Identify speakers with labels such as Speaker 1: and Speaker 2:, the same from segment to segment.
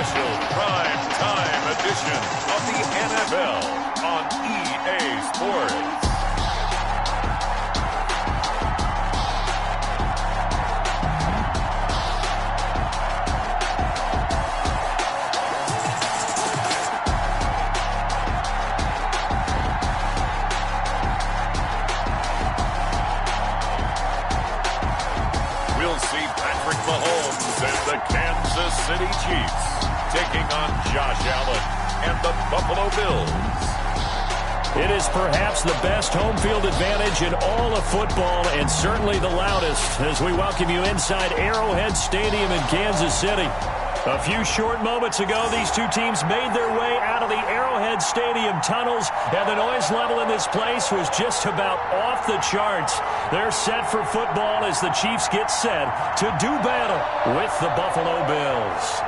Speaker 1: special prime time edition of the NFL on EA Sports. We'll see Patrick Mahomes and the Kansas City Chiefs taking on Josh Allen and the Buffalo Bills.
Speaker 2: It is perhaps the best home field advantage in all of football, and certainly the loudest, as we welcome you inside Arrowhead Stadium in Kansas City. A few short moments ago, these two teams made their way out of the Arrowhead Stadium tunnels, and the noise level in this place was just about off the charts. They're set for football as the Chiefs get set to do battle with the Buffalo Bills.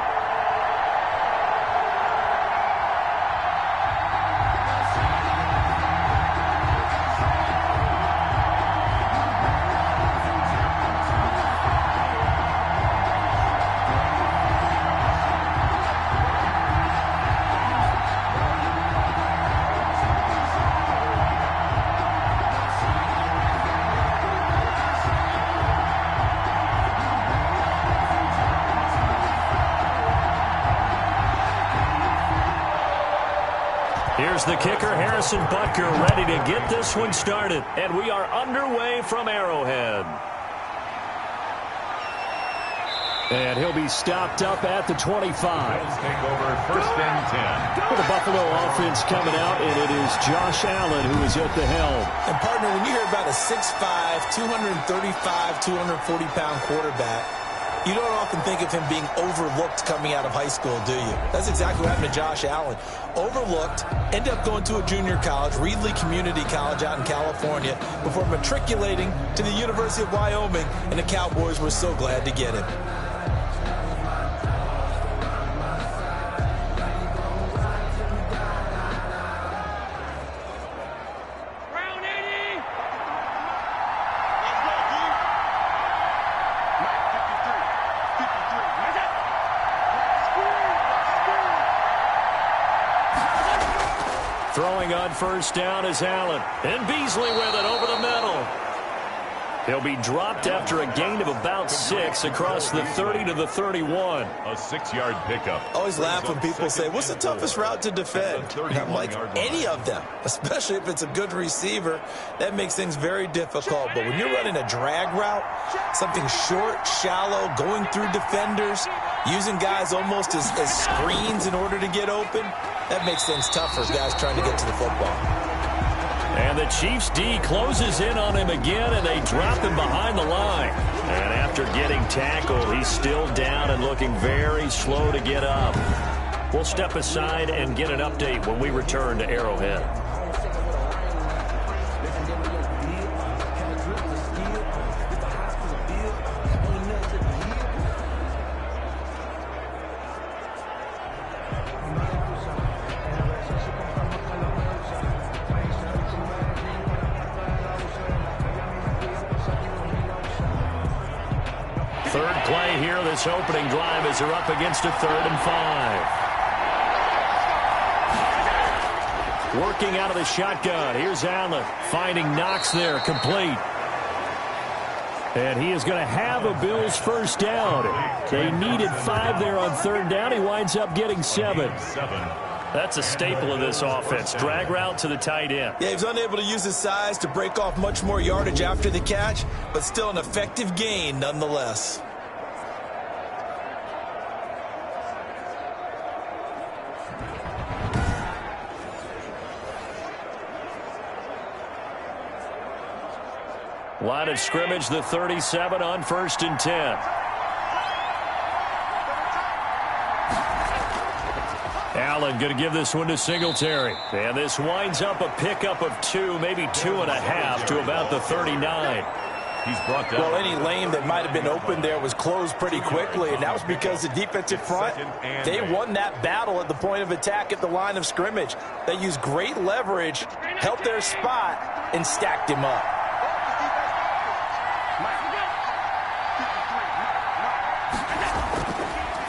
Speaker 2: Here's the kicker, Harrison Butker, ready to get this one started. And we are underway from Arrowhead. And he'll be stopped up at the 25.
Speaker 1: Let's take over 1st and 10.
Speaker 2: For the Buffalo offense coming out, and it is Josh Allen who is at the helm.
Speaker 3: And, partner, when you hear about a 6'5", 235, 240-pound quarterback, you don't often think of him being overlooked coming out of high school, do you? That's exactly what happened to Josh Allen. Overlooked, ended up going to a junior college, Reedley Community College out in California, before matriculating to the University of Wyoming, and the Cowboys were so glad to get him.
Speaker 2: Throwing on 1st down is Allen. And Beasley with it over the middle. He'll be dropped after a gain of about 6 across the 30 to the 31.
Speaker 1: A 6-yard pickup.
Speaker 3: Always laugh when people say, what's the toughest route to defend? And I'm like, any of them, especially if it's a good receiver. That makes things very difficult. But when you're running a drag route, something short, shallow, going through defenders, using guys almost as screens in order to get open, that makes things tough for guys trying to get to the football.
Speaker 2: And the Chiefs D closes in on him again, and they drop him behind the line. And after getting tackled, he's still down and looking very slow to get up. We'll step aside and get an update when we return to Arrowhead. Third play here, this opening drive, as they're up against a 3rd and 5. Working out of the shotgun. Here's Allen finding Knox there, complete. And he is going to have a Bills 1st down. They needed 5 there on 3rd down. He winds up getting 7. That's a staple of this offense. Drag route to the tight end.
Speaker 3: Yeah, he was unable to use his size to break off much more yardage after the catch, but still an effective gain nonetheless.
Speaker 2: Line of scrimmage, the 37 on 1st and 10. Allen going to give this one to Singletary. And this winds up a pickup of 2, maybe 2.5 to about the 39.
Speaker 1: He's brought down.
Speaker 3: Well, any lane that might have been open there was closed pretty quickly, and that was because the defensive front, they won that battle at the point of attack at the line of scrimmage. They used great leverage, helped their spot, and stacked him up.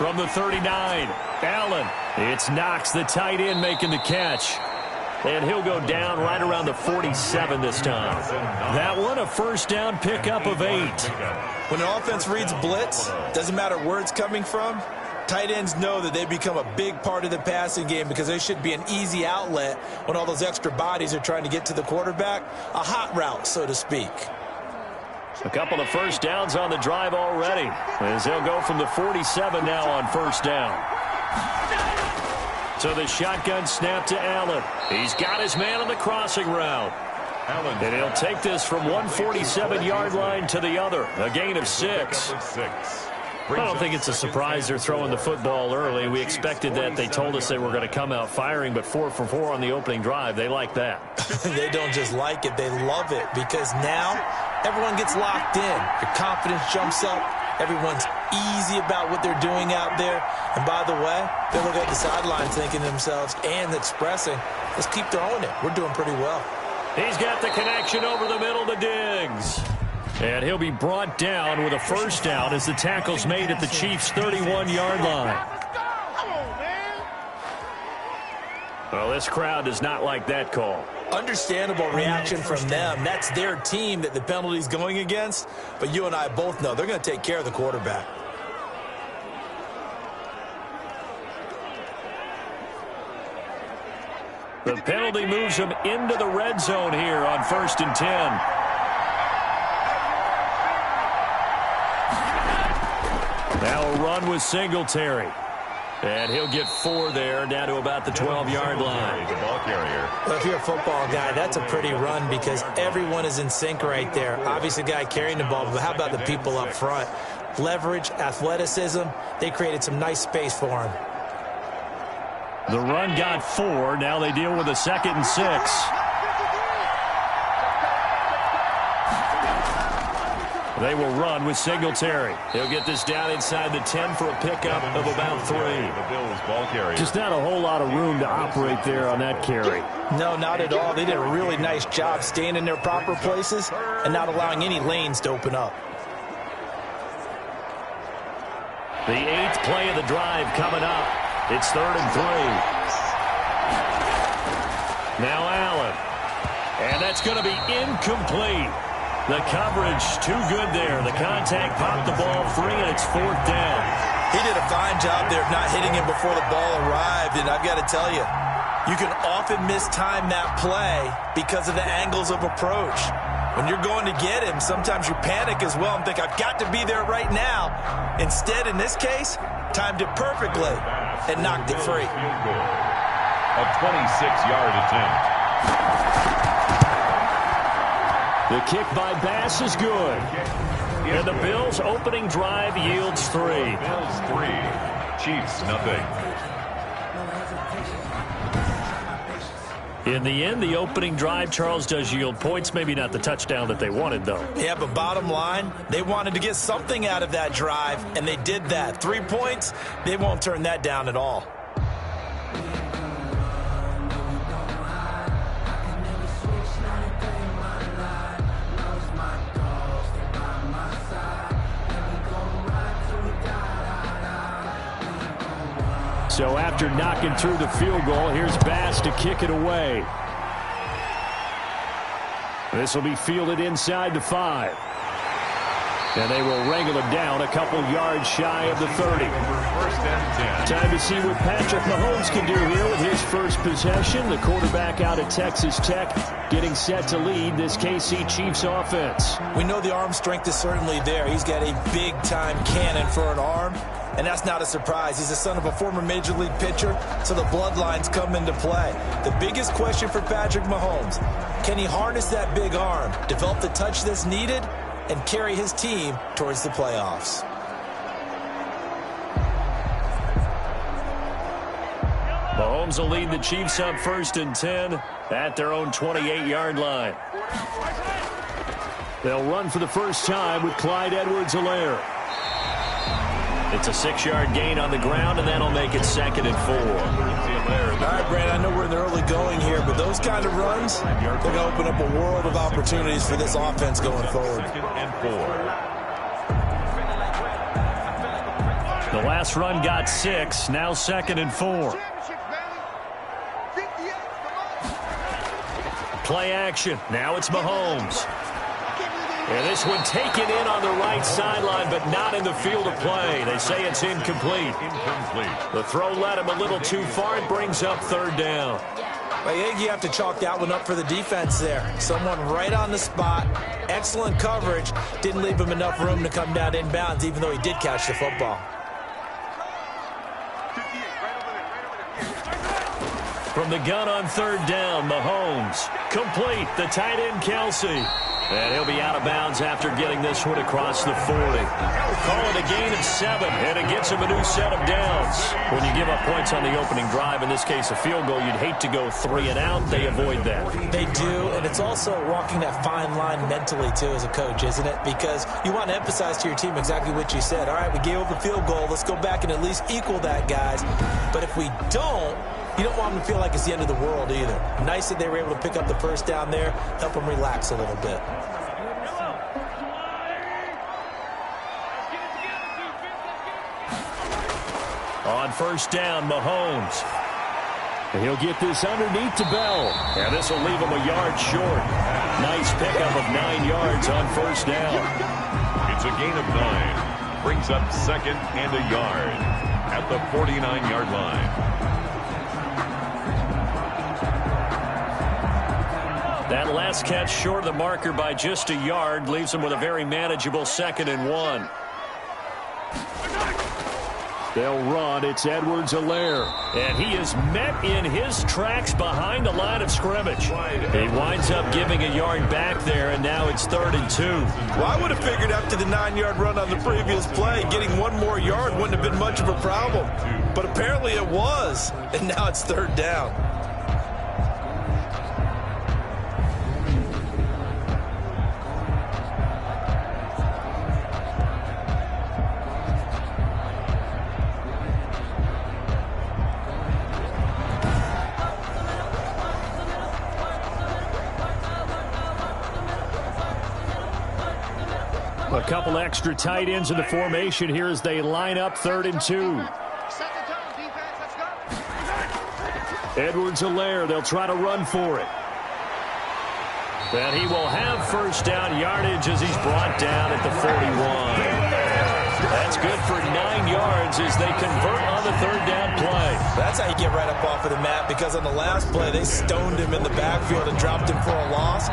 Speaker 2: from the 39. Allen. It's Knox, the tight end, making the catch. And he'll go down right around the 47 this time. That one, a first down pickup of 8.
Speaker 3: When an offense reads blitz, doesn't matter where it's coming from, tight ends know that they become a big part of the passing game because they should be an easy outlet when all those extra bodies are trying to get to the quarterback. A hot route, so to speak.
Speaker 2: A couple of first downs on the drive already, as they'll go from the 47 now on first down. So the shotgun snap to Allen. He's got his man on the crossing route. And he'll take this from 147-yard line to the other. A gain of 6. I don't think it's a surprise they're throwing the football early. We expected that. They told us they were going to come out firing, but 4 for 4 on the opening drive. They like that.
Speaker 3: They don't just like it. They love it because now everyone gets locked in. Your confidence jumps up. Everyone's easy about what they're doing out there. And by the way, they look at the sideline thinking to themselves and expressing, let's keep throwing it. We're doing pretty well.
Speaker 2: He's got the connection over the middle to Diggs. And he'll be brought down with a first down as the tackle's made at the Chiefs' 31-yard line. Well, this crowd does not like that call.
Speaker 3: Understandable reaction from them. That's their team that the penalty's going against. But you and I both know they're going to take care of the quarterback.
Speaker 2: The penalty moves him into the red zone here on 1st and 10. Now a run with Singletary. And he'll get 4 there, down to about the 12-yard line.
Speaker 3: Well, if you're a football guy, that's a pretty run because everyone is in sync right there. Obviously, the guy carrying the ball, but how about the people up front? Leverage, athleticism, they created some nice space for him.
Speaker 2: The run got 4. Now they deal with a 2nd and 6. They will run with Singletary. He'll get this down inside the 10 for a pickup of about 3. Just not a whole lot of room to operate there on that carry.
Speaker 3: No, not at all. They did a really nice job staying in their proper places and not allowing any lanes to open up.
Speaker 2: The 8th play of the drive coming up. It's 3rd and 3. Now Allen. And that's going to be incomplete. The coverage too good there. The contact popped the ball free, and it's 4th down.
Speaker 3: He did a fine job there of not hitting him before the ball arrived, and I've got to tell you, you can often mistime that play because of the angles of approach. When you're going to get him, sometimes you panic as well and think, I've got to be there right now. Instead, in this case, timed it perfectly and knocked it free.
Speaker 1: A 26-yard attempt.
Speaker 2: The kick by Bass is good. And the Bills' opening drive yields 3.
Speaker 1: Bills 3, Chiefs nothing.
Speaker 2: In the end, the opening drive, Charles, does yield points. Maybe not the touchdown that they wanted, though.
Speaker 3: Yeah, but bottom line, they wanted to get something out of that drive, and they did that. 3 points, they won't turn that down at all.
Speaker 2: So after knocking through the field goal, here's Bass to kick it away. This will be fielded inside the 5. And they will wrangle it down a couple yards shy of the 30. Time to see what Patrick Mahomes can do here with his first possession. The quarterback out of Texas Tech getting set to lead this KC Chiefs offense.
Speaker 3: We know the arm strength is certainly there. He's got a big-time cannon for an arm. And that's not a surprise. He's the son of a former Major League pitcher, so the bloodlines come into play. The biggest question for Patrick Mahomes, can he harness that big arm, develop the touch that's needed, and carry his team towards the playoffs?
Speaker 2: Mahomes will lead the Chiefs on 1st and 10 at their own 28-yard line. They'll run for the first time with Clyde Edwards-Helaire. It's a 6-yard gain on the ground, and that'll make it 2nd and 4.
Speaker 3: All right, Brad, I know we're in the early going here, but those kind of runs, they're going to open up a world of opportunities for this offense going forward.
Speaker 1: 2nd and 4.
Speaker 2: The last run got 6. Now 2nd and 4. Play action. Now it's Mahomes. And this one taken in on the right sideline, but not in the field of play. They say it's incomplete. The throw led him a little too far. It brings up 3rd down.
Speaker 3: I think you have to chalk that one up for the defense there. Someone right on the spot. Excellent coverage. Didn't leave him enough room to come down inbounds, even though he did catch the football.
Speaker 2: From the gun on 3rd down, Mahomes. Complete. The tight end, Kelsey. And he'll be out of bounds after getting this one across the 40. Call it a gain of 7, and it gets him a new set of downs. When you give up points on the opening drive, in this case a field goal, you'd hate to go 3 and out. They avoid that.
Speaker 3: They do, and it's also walking that fine line mentally, too, as a coach, isn't it? Because you want to emphasize to your team exactly what you said. All right, we gave up a field goal. Let's go back and at least equal that, guys. But if we don't, you don't want them to feel like it's the end of the world either. Nice that they were able to pick up the 1st down there, help them relax a little bit.
Speaker 2: On 1st down, Mahomes. And he'll get this underneath to Bell. And this will leave him a yard short. Nice pickup of 9 yards on 1st down.
Speaker 1: It's a gain of 9. Brings up 2nd and a yard at the 49-yard line.
Speaker 2: That last catch short of the marker by just a yard leaves him with a very manageable 2nd and 1. They'll run. It's Edwards-Helaire. And he is met in his tracks behind the line of scrimmage. He winds up giving a yard back there, and now it's 3rd and 2.
Speaker 3: Well, I would have figured after the 9-yard run on the previous play, getting 1 more yard wouldn't have been much of a problem. But apparently it was, and now it's 3rd down.
Speaker 2: A couple extra tight ends in the formation here as they line up 3rd and 2. Edwards-Helaire, they'll try to run for it. And he will have 1st down yardage as he's brought down at the 41. That's good for 9 yards as they convert on the 3rd down play. That's how you get right up off of the mat, because on the last play, they stoned him in the backfield and dropped him for a loss.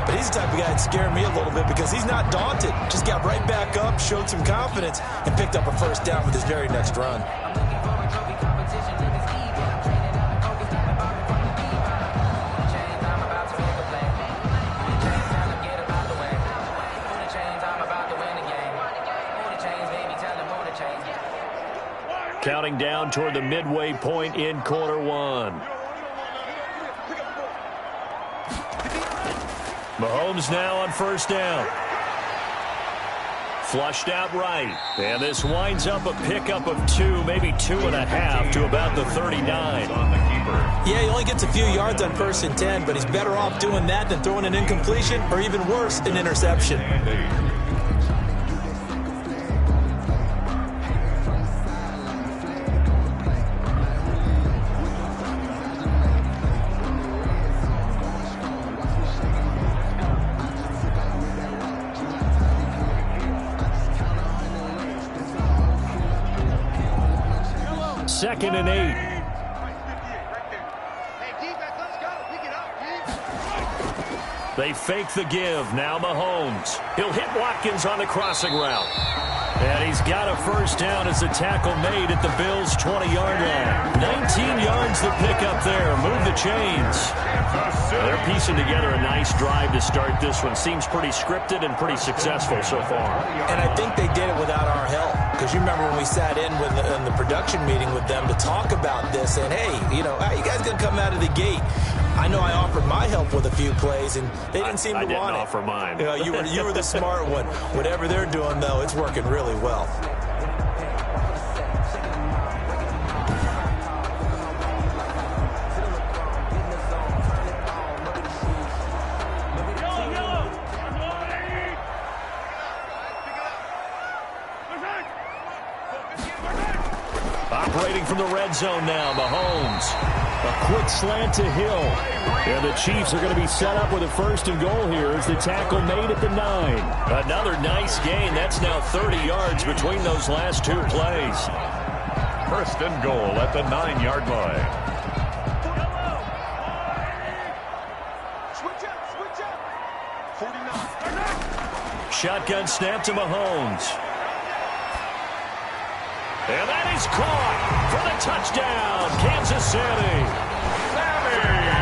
Speaker 2: But he's the type of guy that scared me a little bit because he's not daunted. Just got right back up, showed some confidence, and picked up a 1st down with his very next run. Counting down toward the midway point in quarter 1. Mahomes now on 1st down. Flushed out right. And this winds up a pickup of 2, maybe 2.5 to about the 39.
Speaker 3: Yeah, he only gets a few yards on 1st and 10, but he's better off doing that than throwing an incompletion or even worse, an interception.
Speaker 2: Second and 8. They fake the give. Now Mahomes. He'll hit Watkins on the crossing route. And he's got a 1st down as the tackle made at the Bills' 20-yard line. 19 yards the pickup there. Move the chains. They're piecing together a nice drive to start this one. Seems pretty scripted and pretty successful so far.
Speaker 3: And I think they did it without our help. Because you remember when we sat in the production meeting with them to talk about this, and hey, you know, how you guys going to come out of the gate? I know I offered my help with a few plays, and they didn't seem to want it.
Speaker 2: I didn't offer mine.
Speaker 3: You know, you were the smart one. Whatever they're doing, though, it's working really well.
Speaker 2: Operating from the red zone now, Mahomes. A quick slant to Hill. And the Chiefs are going to be set up with a first and goal here as the tackle made at the 9. Another nice gain. That's now 30 yards between those last two plays.
Speaker 1: First and goal at the 9-yard line.
Speaker 2: Shotgun snap to Mahomes. And that is caught for the touchdown, Kansas City.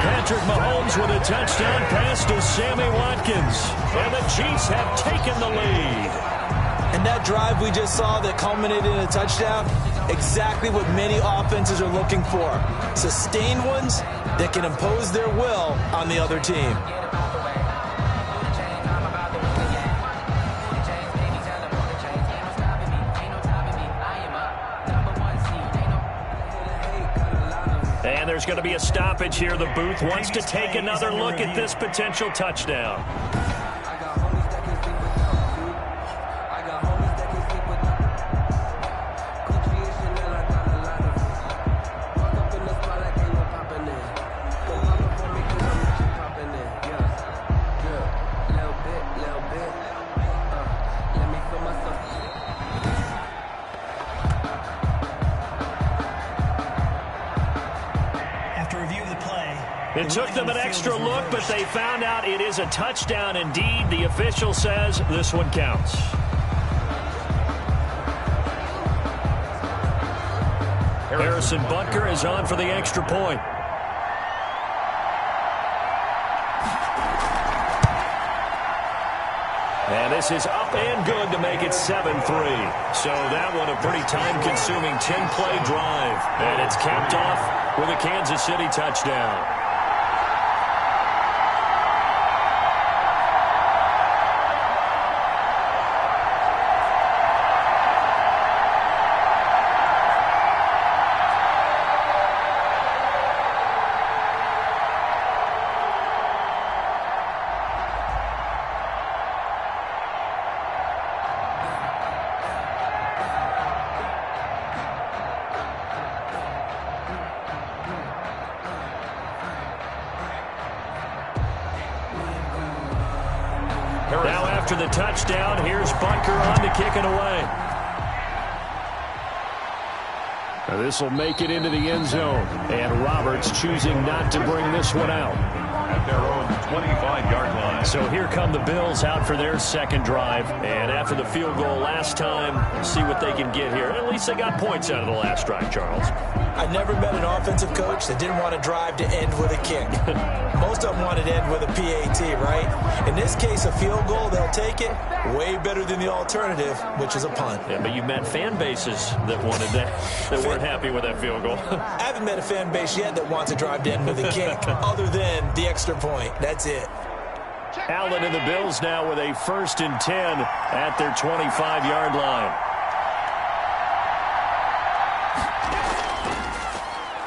Speaker 2: Patrick Mahomes with a touchdown pass to Sammy Watkins. And the Chiefs have taken the lead.
Speaker 3: And that drive we just saw that culminated in a touchdown, exactly what many offenses are looking for. Sustained ones that can impose their will on the other team.
Speaker 2: And there's going to be a stoppage here. The booth wants to take another look at this potential touchdown. It took them an extra look, but they found out it is a touchdown indeed. The official says this one counts. Harrison Butker is on for the extra point. And this is up and good to make it 7-3. So that one a pretty time-consuming 10-play drive. And it's capped off with a Kansas City touchdown. Now after the touchdown, here's Butker on to kick it away. This will make it into the end zone. And Roberts choosing not to bring this one out.
Speaker 1: At their own 25-yard line.
Speaker 2: So here come the Bills out for their second drive. And after the field goal last time, see what they can get here. At least they got points out of the last drive, Charles.
Speaker 3: I've never met an offensive coach that didn't want to drive to end with a kick. Most of them wanted to end with a PAT, right? In this case, a field goal, they'll take it. Way better than the alternative, which is a punt.
Speaker 2: Yeah, but you met fan bases that wanted that, that weren't happy with that field goal.
Speaker 3: I haven't met a fan base yet that wants to drive to end with a kick, other than the extra point. That's it.
Speaker 2: Allen and the Bills now with a 1st and 10 at their 25-yard line.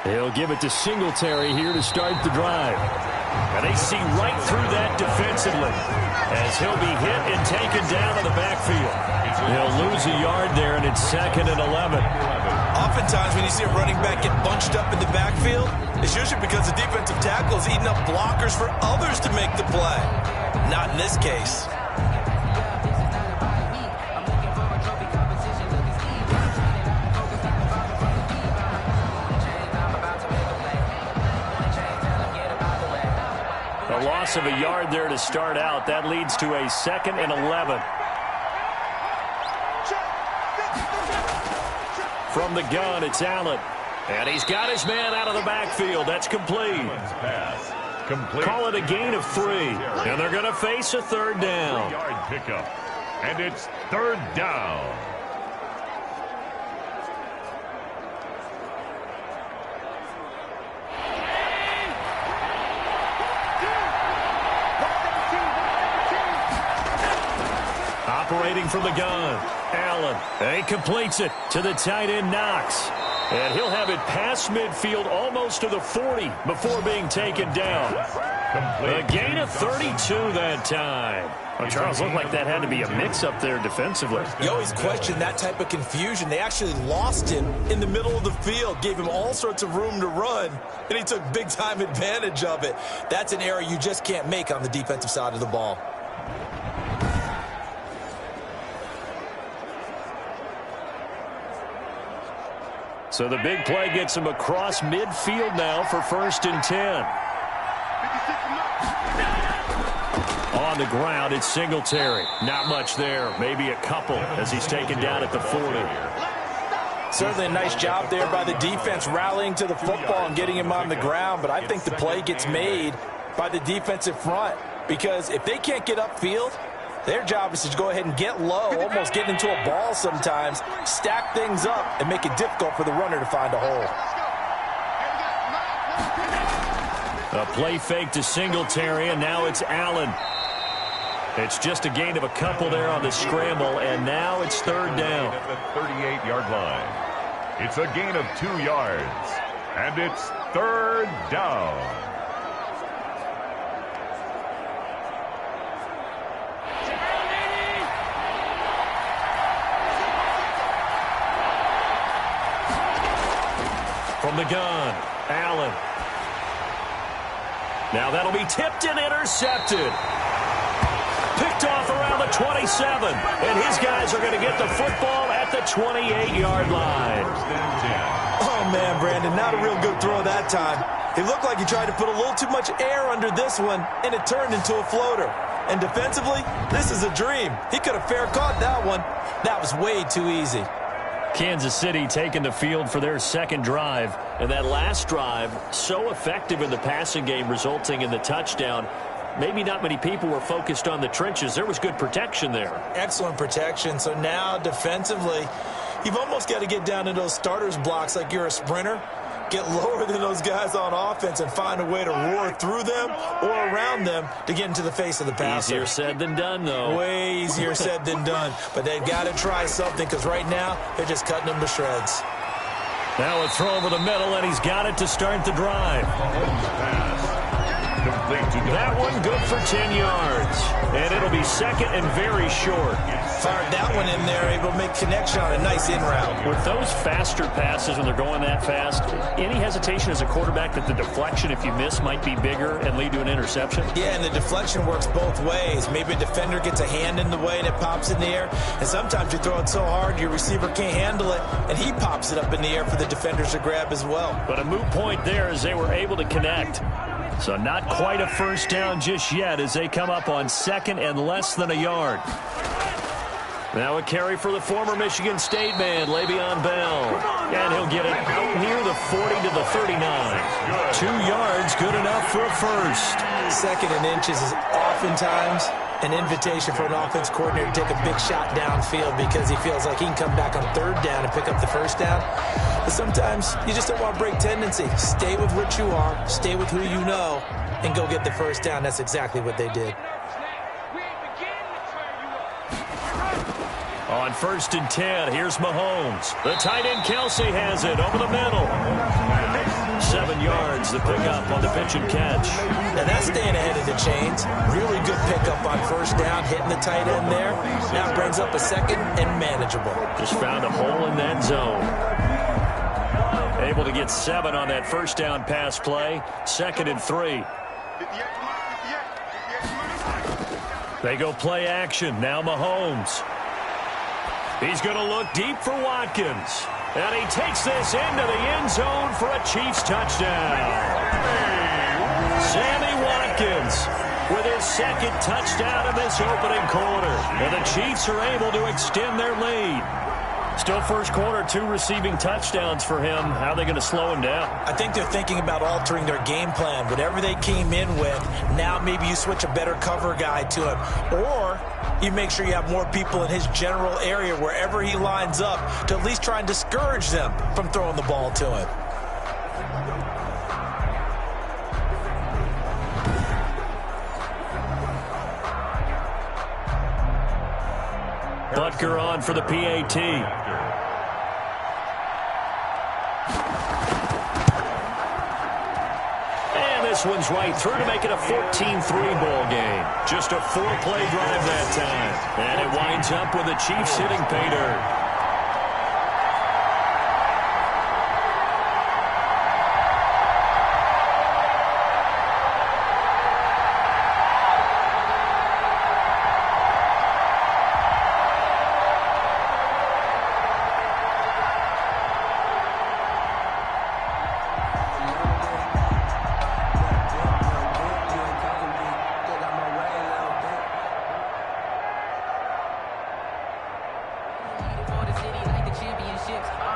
Speaker 2: He'll give it to Singletary here to start the drive. And they see right through that defensively as he'll be hit and taken down in the backfield. He'll lose a yard there, and it's 2nd and 11.
Speaker 3: Oftentimes when you see a running back get bunched up in the backfield, it's usually because the defensive tackle is eating up blockers for others to make the play. Not in this case.
Speaker 2: A loss of a yard there to start out. That leads to a 2nd and 11. From the gun, it's Allen. And he's got his man out of the backfield. That's complete. Call it a gain of 3. And they're going to face a 3rd down.
Speaker 1: Yard pickup. And it's 3rd down.
Speaker 2: Operating from the gun, Allen. And he completes it to the tight end, Knox. And he'll have it past midfield almost to the 40 before being taken down. A gain of 32 that time. Well, Charles, looked like that had to be a mix-up there defensively.
Speaker 3: You always question that type of confusion. They actually lost him in the middle of the field, gave him all sorts of room to run, and he took big-time advantage of it. That's an error you just can't make on the defensive side of the ball.
Speaker 2: So the big play gets him across midfield now for 1st and 10. On the ground, it's Singletary. Not much there. Maybe a couple as he's taken down at the 40.
Speaker 3: Certainly a nice job there by the defense rallying to the football and getting him on the ground. But I think the play gets made by the defensive front because if they can't get upfield, their job is to go ahead and get low, almost get into a ball sometimes, stack things up, and make it difficult for the runner to find a hole.
Speaker 2: A play fake to Singletary, and now it's Allen. It's just a gain of a couple there on the scramble, and now it's 3rd down.
Speaker 1: At the 38-yard line. It's a gain of 2 yards, and it's 3rd down.
Speaker 2: From the gun, Allen. Now that'll be tipped and intercepted. Picked off around the 27. And his guys are going to get the football at the 28-yard line.
Speaker 3: Oh, man, Brandon, not a real good throw that time. It looked like he tried to put a little too much air under this one, and it turned into a floater. And defensively, this is a dream. He could have fair caught that one. That was way too easy.
Speaker 2: Kansas City taking the field for their 2nd drive. And that last drive, so effective in the passing game, resulting in the touchdown. Maybe not many people were focused on the trenches. There was good protection there.
Speaker 3: Excellent protection. So now defensively, you've almost got to get down to those starters blocks like you're a sprinter. Get lower than those guys on offense and find a way to roar through them or around them to get into the face of the passer.
Speaker 2: Easier said than done, though.
Speaker 3: Way easier said than done. But they've got to try something because right now they're just cutting them to shreds.
Speaker 2: Now a throw over the middle, and he's got it to start the drive. That one good for 10 yards. And it'll be 2nd and very short.
Speaker 3: Fired that one in there, able to make connection on a nice in route.
Speaker 2: With those faster passes when they're going that fast, any hesitation as a quarterback that the deflection, if you miss, might be bigger and lead to an interception?
Speaker 3: Yeah, and the deflection works both ways. Maybe a defender gets a hand in the way and it pops in the air. And sometimes you throw it so hard your receiver can't handle it, and he pops it up in the air for the defenders to grab as well.
Speaker 2: But a moot point there as they were able to connect. So not quite a 1st down just yet as they come up on 2nd and less than a yard. Now a carry for the former Michigan State man, Le'Veon Bell. And he'll get it out near the 40 to the 39. 2 yards, good enough for a 1st.
Speaker 3: 2nd and inches is oftentimes an invitation for an offense coordinator to take a big shot downfield because he feels like he can come back on 3rd down and pick up the 1st down. But sometimes you just don't want to break tendency. Stay with what you are, stay with who you know, and go get the 1st down. That's exactly what they did.
Speaker 2: On 1st and 10, here's Mahomes. The tight end Kelsey has it over the middle. 7 yards, the pickup on the pitch and catch.
Speaker 3: Now that's staying ahead of the chains. Really good pickup on 1st down, hitting the tight end there. Now it brings up a 2nd and manageable.
Speaker 2: Just found a hole in that zone. Able to get 7 on that 1st down pass play. 2nd and 3. They go play action. Now Mahomes. He's going to look deep for Watkins. And he takes this into the end zone for a Chiefs touchdown. Sammy Watkins with his 2nd touchdown in this opening quarter. And the Chiefs are able to extend their lead. Still 1st quarter, 2 receiving touchdowns for him. How are they going to slow him down?
Speaker 3: I think they're thinking about altering their game plan. Whatever they came in with, now maybe you switch a better cover guy to him. Or you make sure you have more people in his general area wherever he lines up to at least try and discourage them from throwing the ball to him.
Speaker 2: Butker on for the PAT. And this one's right through to make it a 14-3 ball game. Just a 4-play drive that time. And it winds up with the Chiefs hitting pay dirt.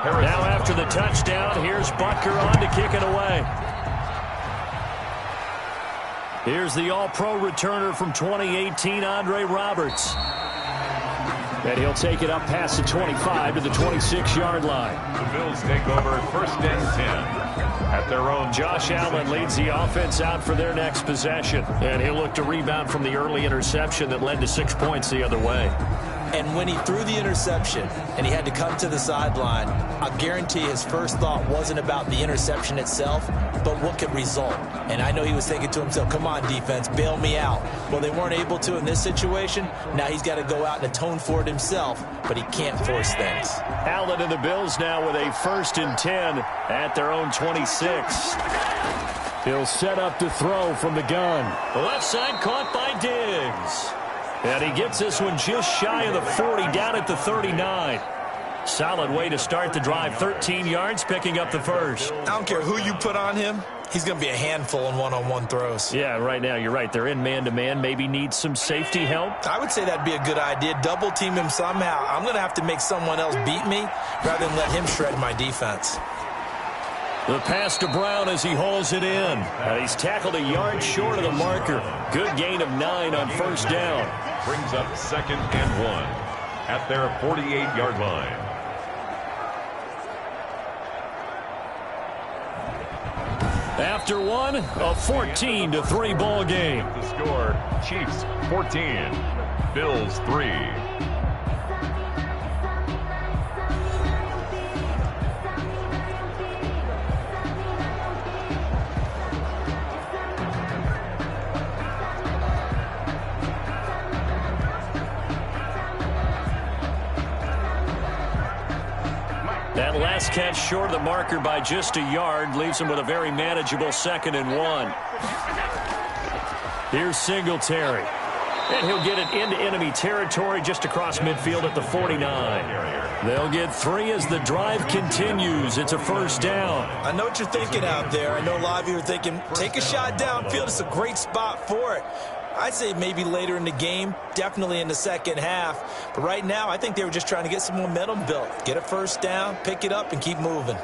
Speaker 2: Now after the touchdown, here's Butker on to kick it away. Here's the All-Pro returner from 2018, Andre Roberts. And he'll take it up past the 25 to the 26-yard line.
Speaker 1: The Bills take over first and 10 at their own.
Speaker 2: Josh Allen leads the offense out for their next possession. And he'll look to rebound from the early interception that led to 6 points the other way.
Speaker 3: And when he threw the interception and he had to come to the sideline, I guarantee his first thought wasn't about the interception itself, but what could result. And I know he was thinking to himself, come on, defense, bail me out. Well, they weren't able to in this situation. Now he's got to go out and atone for it himself, but he can't force things.
Speaker 2: Allen and the Bills now with a 1st and 10 at their own 26. He'll set up to throw from the gun. The left side caught by Diggs. And he gets this one just shy of the 40, down at the 39. Solid way to start the drive. 13 yards, picking up the first.
Speaker 3: I don't care who you put on him. He's going to be a handful in one-on-one throws.
Speaker 2: Yeah, right now, you're right. They're in man-to-man. Maybe need some safety help.
Speaker 3: I would say that'd be a good idea. Double-team him somehow. I'm going to have to make someone else beat me rather than let him shred my defense.
Speaker 2: The pass to Brown as he hauls it in. And he's tackled a yard short of the marker. Good gain of 9 on first down.
Speaker 1: Brings up 2nd and 1 at their 48-yard line.
Speaker 2: After one, a 14-3 ball game.
Speaker 1: The score, Chiefs 14, Bills 3.
Speaker 2: That last catch short of the marker by just a yard leaves him with a very manageable 2nd and 1. Here's Singletary. And he'll get it into enemy territory just across midfield at the 49. They'll get 3 as the drive continues. It's a first down.
Speaker 3: I know what you're thinking out there. I know a lot of you are thinking, take a shot downfield. It's a great spot for it. I'd say maybe later in the game, definitely in the second half. But right now, I think they were just trying to get some momentum built. Get a first down, pick it up, and keep moving.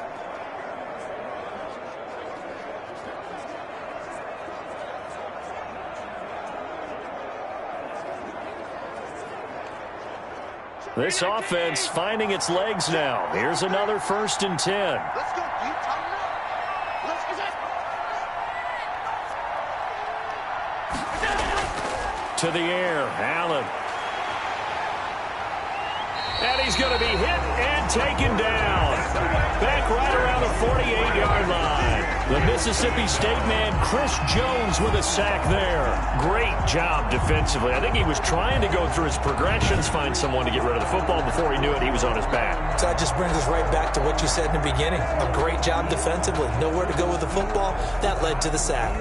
Speaker 2: This offense finding its legs now. Here's another 1st and 10.
Speaker 4: Let's go, dude. Tighten up. Let's go.
Speaker 2: To the air, Allen. And he's going to be hit and taken down. Back right around the 48-yard line. The Mississippi State man, Chris Jones, with a sack there. Great job defensively. I think he was trying to go through his progressions, find someone to get rid of the football. Before he knew it, he was on his back.
Speaker 3: So that just brings us right back to what you said in the beginning. A great job defensively. Nowhere to go with the football. That led to the sack.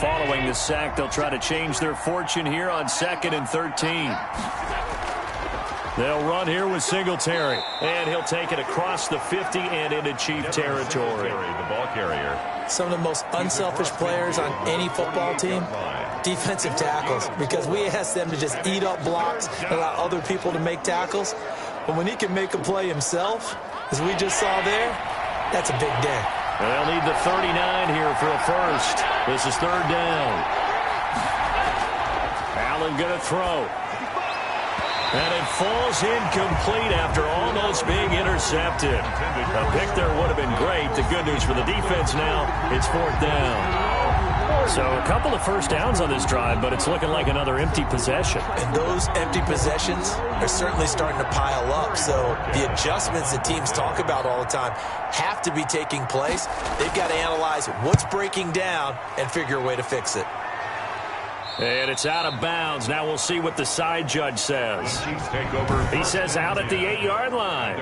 Speaker 2: Following the sack, they'll try to change their fortune here on 2nd and 13. They'll run here with Singletary. And he'll take it across the 50 and into Chief territory.
Speaker 1: The ball carrier.
Speaker 3: Some of the most unselfish players on any football team, defensive tackles, because we ask them to just eat up blocks and allow other people to make tackles. But when he can make a play himself, as we just saw there, that's a big day.
Speaker 2: They'll need the 39 here for a first. This is 3rd down. Allen going to throw. And it falls incomplete after almost being intercepted. A pick there would have been great. The good news for the defense now, it's 4th down. So a couple of first downs on this drive, but it's looking like another empty possession.
Speaker 3: And those empty possessions are certainly starting to pile up. So the adjustments that teams talk about all the time have to be taking place. They've got to analyze what's breaking down and figure a way to fix it.
Speaker 2: And it's out of bounds. Now we'll see what the side judge says. He says out at the 8-yard line.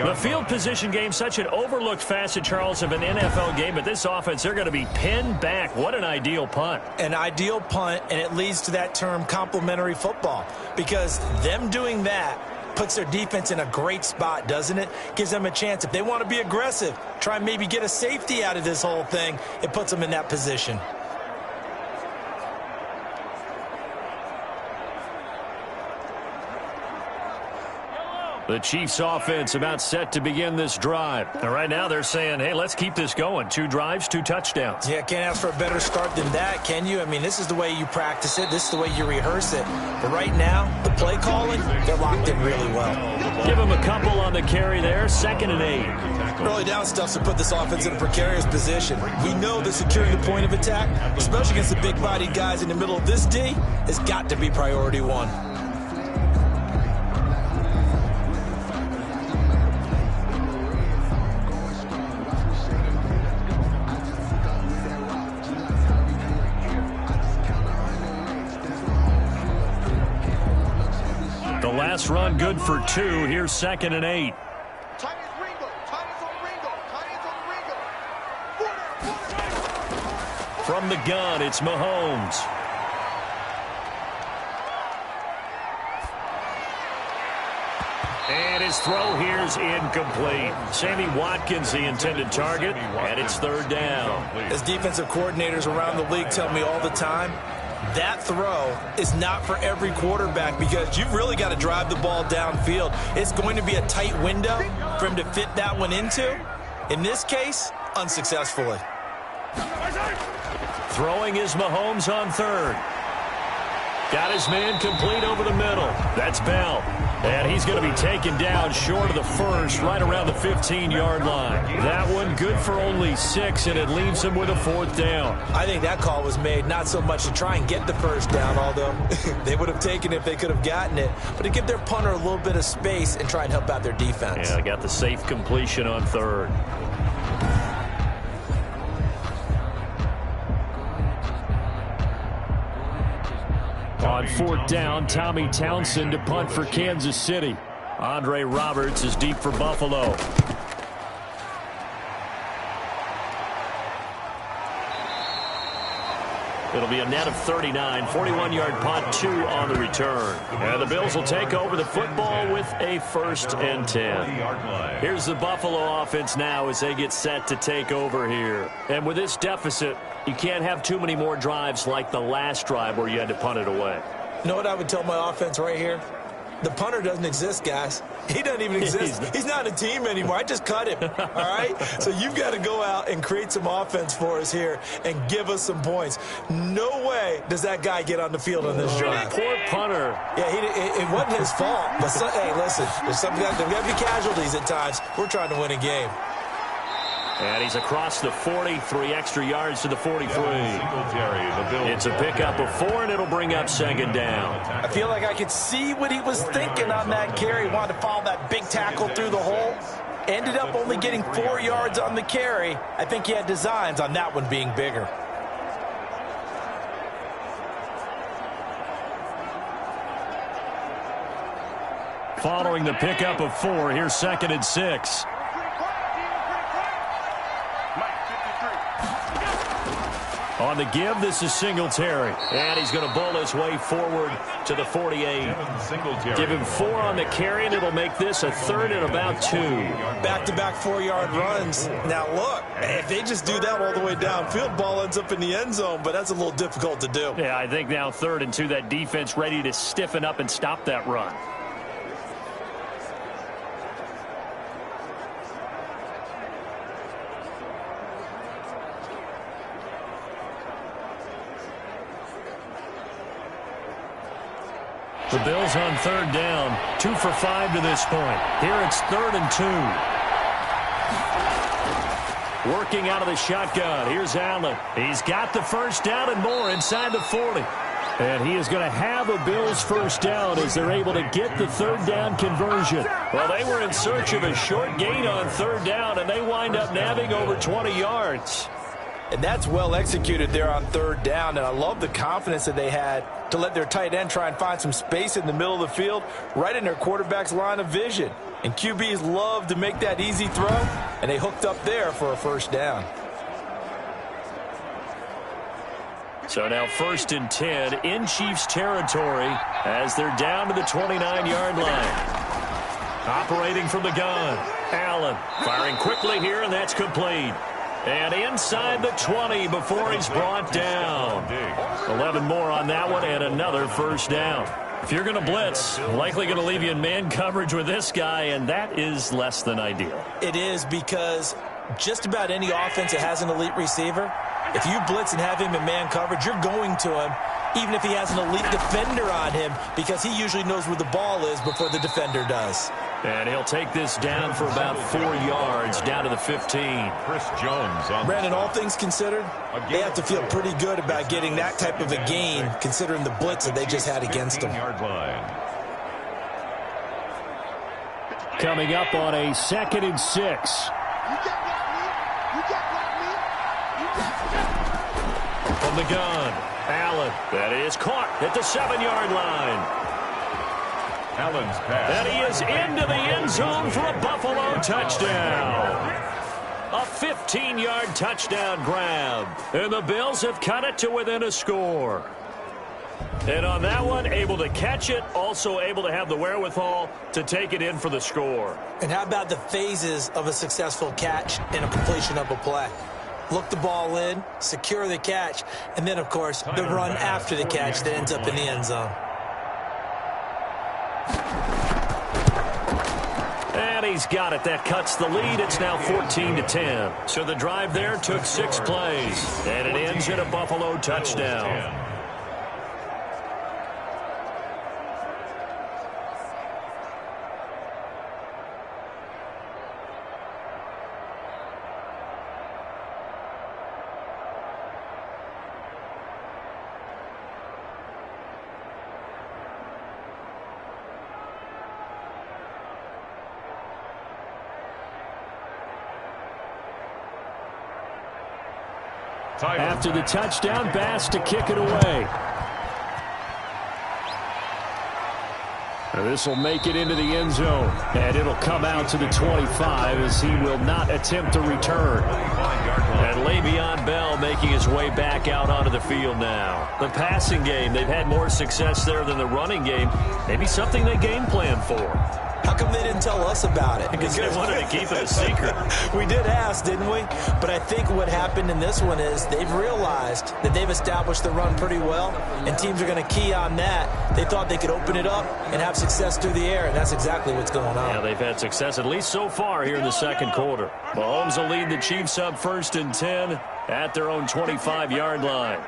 Speaker 2: The field position game, such an overlooked facet, Charles, of an NFL game. But this offense, they're going to be pinned back. What an ideal punt.
Speaker 3: An ideal punt, and it leads to that term complementary football. Because them doing that puts their defense in a great spot, doesn't it? Gives them a chance. If they want to be aggressive, try and maybe get a safety out of this whole thing, it puts them in that position.
Speaker 2: The Chiefs offense about set to begin this drive. And right now they're saying, hey, let's keep this going. 2 drives, 2 touchdowns.
Speaker 3: Yeah, can't ask for a better start than that, can you? I mean, this is the way you practice it. This is the way you rehearse it. But right now, the play calling, they're locked in really well.
Speaker 2: Give them a couple on the carry there. 2nd and 8.
Speaker 3: Early down stuff to put this offense in a precarious position. We know that securing the point of attack, especially against the big-bodied guys in the middle of this D, has got to be priority 1.
Speaker 2: The last run good for 2. Here's 2nd and 8. From the gun, it's Mahomes. And his throw here's incomplete. Sammy Watkins, the intended target, and it's 3rd down.
Speaker 3: As defensive coordinators around the league tell me all the time, that throw is not for every quarterback because you've really got to drive the ball downfield. It's going to be a tight window for him to fit that one into. In this case, unsuccessfully.
Speaker 2: Throwing is Mahomes on 3rd. Got his man complete over the middle. That's Bell. And he's going to be taken down short of the first, right around the 15-yard line. That one good for only 6, and it leaves him with a 4th down.
Speaker 3: I think that call was made not so much to try and get the first down, although they would have taken it if they could have gotten it, but to give their punter a little bit of space and try and help out their defense.
Speaker 2: Yeah, got the safe completion on 3rd. On 4th down, Tommy Townsend to punt for Kansas City. Andre Roberts is deep for Buffalo. It'll be a net of 39, 41-yard punt, 2 on the return. And the Bills will take over the football with a 1st and 10. Here's the Buffalo offense now as they get set to take over here. And with this deficit, you can't have too many more drives like the last drive where you had to punt it away.
Speaker 3: You know what I would tell my offense right here? The punter doesn't exist, guys. He doesn't even exist. He's not a team anymore. I just cut him, all right? So you've got to go out and create some offense for us here and give us some points. No way does that guy get on the field on this drive.
Speaker 2: Poor punter.
Speaker 3: Yeah, it wasn't his fault. But, hey, listen, there's got to be casualties at times. We're trying to win a game.
Speaker 2: And he's across the 40, 3 extra yards to the 43. It's a pickup of 4, and it'll bring up 2nd down.
Speaker 3: I feel like I could see what he was thinking on that carry. He wanted to follow that big tackle through the hole. Ended up only getting 4 yards on the carry. I think he had designs on that one being bigger.
Speaker 2: Following the pickup of 4, here's 2nd and 6. On the give, this is Singletary. And he's going to bowl his way forward to the 48. Give him 4 on the carry, and it'll make this a 3rd and about 2.
Speaker 3: Back-to-back 4-yard runs. Now, look, if they just do that all the way downfield, ball ends up in the end zone, but that's a little difficult to do.
Speaker 2: Yeah, I think now 3rd and 2, that defense ready to stiffen up and stop that run. The Bills on 3rd down, 2 for 5 to this point. Here it's 3rd and 2. Working out of the shotgun. Here's Allen. He's got the first down and more inside the 40. And he is going to have a Bills first down as they're able to get the third down conversion. Well, they were in search of a short gain on third down, and they wind up nabbing over 20 yards.
Speaker 3: And that's well executed there on third down. And I love the confidence that they had to let their tight end try and find some space in the middle of the field, right in their quarterback's line of vision. And QBs love to make that easy throw, and they hooked up there for a first down.
Speaker 2: So now 1st and 10 in Chiefs territory as they're down to the 29-yard line. Operating from the gun. Allen firing quickly here, and that's complete. And inside the 20 before he's brought down. 11 more on that one and another first down. If you're going to blitz, likely going to leave you in man coverage with this guy, and that is less than ideal.
Speaker 3: It is, because just about any offense that has an elite receiver, if you blitz and have him in man coverage, you're going to him, even if he has an elite defender on him, because he usually knows where the ball is before the defender does.
Speaker 2: And he'll take this down for about 4 yards, down to the 15.
Speaker 1: Chris Jones on
Speaker 3: Brandon, all things considered, they have to feel pretty good about getting that type of a gain, considering the blitz that they just had against them.
Speaker 2: Coming up on a 2nd and 6. From the gun, Allen. That is caught at the 7-yard line.
Speaker 1: Allen's pass.
Speaker 2: And he is into the end zone for a Buffalo touchdown. A 15-yard touchdown grab. And the Bills have cut it to within a score. And on that one, able to catch it, also able to have the wherewithal to take it in for the score.
Speaker 3: And how about the phases of a successful catch and a completion of a play? Look the ball in, secure the catch, and then, of course, the run after the catch that ends up in the end zone.
Speaker 2: And he's got it. That cuts the lead. It's now 14-10. So the drive there took 6 plays, and it ends in a Buffalo touchdown. After the touchdown, Bass to kick it away. This will make it into the end zone, and it'll come out to the 25 as he will not attempt to return. And Le'Veon Bell making his way back out onto the field now. The passing game, they've had more success there than the running game. Maybe something they game plan for.
Speaker 3: How come they didn't tell us about it?
Speaker 2: Because they wanted to keep it a secret.
Speaker 3: We did ask, didn't we? But I think what happened in this one is they've realized that they've established the run pretty well, and teams are going to key on that. They thought they could open it up and have success through the air, and that's exactly what's going on.
Speaker 2: Yeah, they've had success at least so far here in the second quarter. Mahomes will lead the Chiefs up 1st and 10 at their own 25-yard line.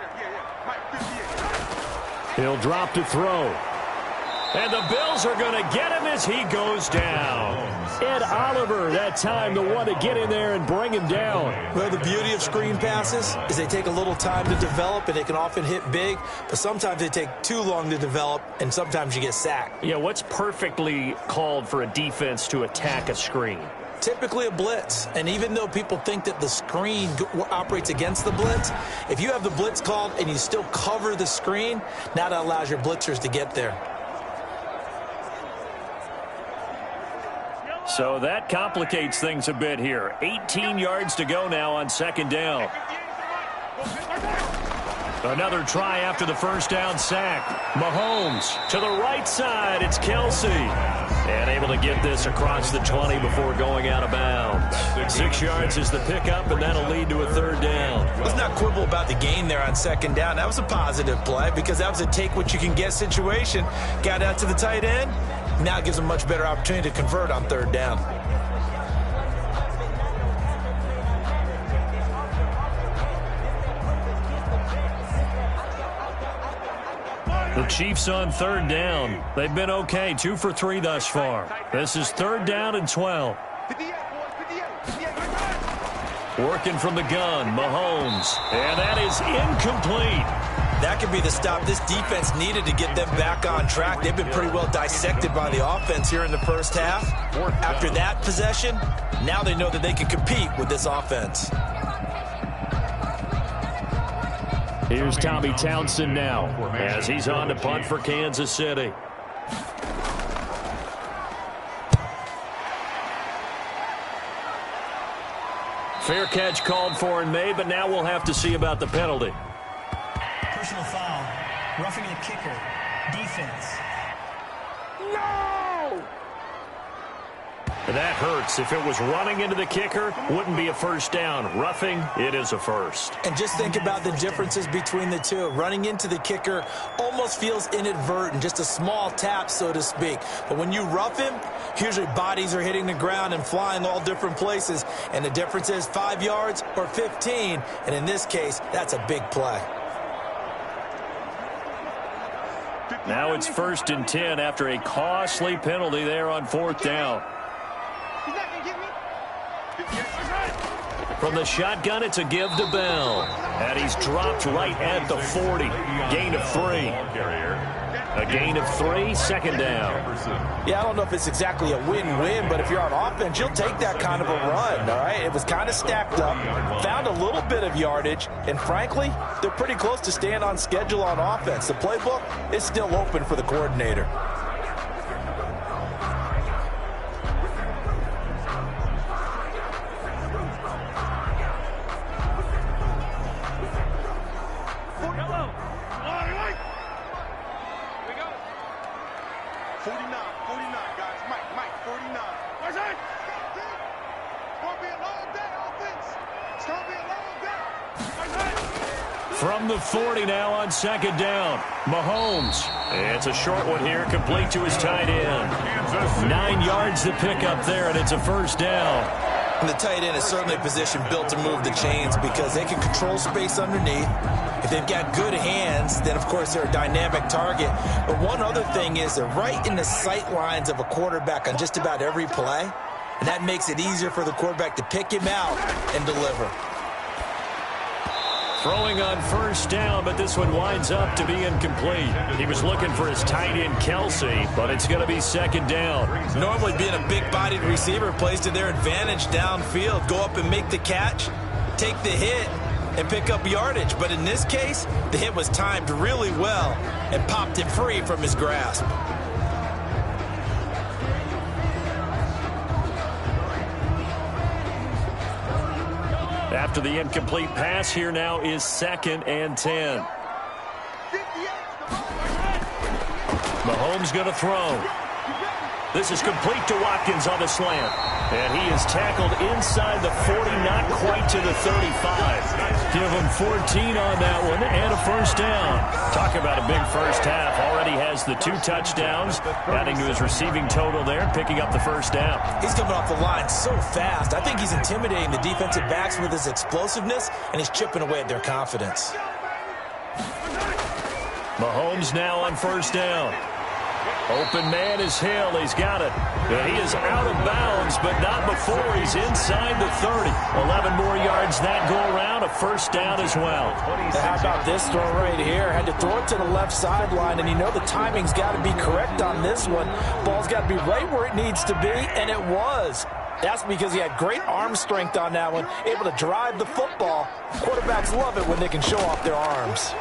Speaker 2: He'll drop to throw. And the Bills are going to get him as he goes down. Ed Oliver, that time, the one to get in there and bring him down.
Speaker 3: Well, the beauty of screen passes is they take a little time to develop, and they can often hit big, but sometimes they take too long to develop, and sometimes you get sacked.
Speaker 2: Yeah, what's perfectly called for a defense to attack a screen?
Speaker 3: Typically a blitz, and even though people think that the screen operates against the blitz, if you have the blitz called and you still cover the screen, now that allows your blitzers to get there.
Speaker 2: So that complicates things a bit here. 18 yards to go now on 2nd down. Another try after the first down sack. Mahomes to the right side. It's Kelsey. And able to get this across the 20 before going out of bounds. 6 yards is the pickup, and that'll lead to a 3rd down.
Speaker 3: Let's not quibble about the gain there on 2nd down. That was a positive play because that was a take-what-you-can-get situation. Got out to the tight end. Now it gives them a much better opportunity to convert on 3rd down.
Speaker 2: The Chiefs on 3rd down. They've been okay, 2 for 3 thus far. This is 3rd down and 12. Working from the gun, Mahomes. And that is incomplete.
Speaker 3: That could be the stop this defense needed to get them back on track. They've been pretty well dissected by the offense here in the first half. After that possession, now they know that they can compete with this offense.
Speaker 2: Here's Tommy Townsend now as he's on to punt for Kansas City. Fair catch called for and made, but now we'll have to see about the penalty.
Speaker 5: Personal foul. Roughing the kicker. Defense.
Speaker 4: No!
Speaker 2: That hurts. If it was running into the kicker, wouldn't be a first down. Roughing, it is a first.
Speaker 3: And just think about the differences between the two. Running into the kicker almost feels inadvertent, just a small tap, so to speak. But when you rough him, usually bodies are hitting the ground and flying all different places. And the difference is 5 yards or 15. And in this case, that's a big play.
Speaker 2: Now it's 1st and 10 after a costly penalty there on 4th down.
Speaker 4: He's not going to get me.
Speaker 2: From the shotgun, it's a give to Bell. And he's dropped right at the 40. Gain of 3. A gain of 3, 2nd down.
Speaker 3: Yeah, I don't know if it's exactly a win-win, but if you're on offense, you'll take that kind of a run, all right? It was kind of stacked up, found a little bit of yardage, and frankly, they're pretty close to staying on schedule on offense. The playbook is still open for the coordinator.
Speaker 2: From the 40 now on 2nd down. Mahomes. It's a short one here, complete to his tight end. 9 yards to pick up there, and it's a first down.
Speaker 3: And the tight end is certainly a position built to move the chains because they can control space underneath. If they've got good hands, then, of course, they're a dynamic target. But one other thing is they're right in the sight lines of a quarterback on just about every play, and that makes it easier for the quarterback to pick him out and deliver.
Speaker 2: Throwing on 1st down, but this one winds up to be incomplete. He was looking for his tight end, Kelsey, but it's going to be 2nd down.
Speaker 3: Normally being a big-bodied receiver plays to their advantage downfield. Go up and make the catch, take the hit, and pick up yardage. But in this case, the hit was timed really well and popped it free from his grasp.
Speaker 2: After the incomplete pass, here now is 2nd and 10. Mahomes going to throw. This is complete to Watkins on the slant. And he is tackled inside the 40, not quite to the 35. Give him 14 on that one and a first down. Talk about a big first half. Already has the 2 touchdowns, adding to his receiving total there, picking up the first down.
Speaker 3: He's coming off the line so fast. I think he's intimidating the defensive backs with his explosiveness, and he's chipping away at their confidence.
Speaker 2: Mahomes now on 1st down. Open man is Hill. He's got it. And he is out of bounds, but not before he's inside the 30. 11 more yards that go around. A first down as well.
Speaker 3: How about this throw right here? Had to throw it to the left sideline, and you know the timing's got to be correct on this one. Ball's got to be right where it needs to be, and it was. That's because he had great arm strength on that one, able to drive the football. Quarterbacks love it when they can show off their arms.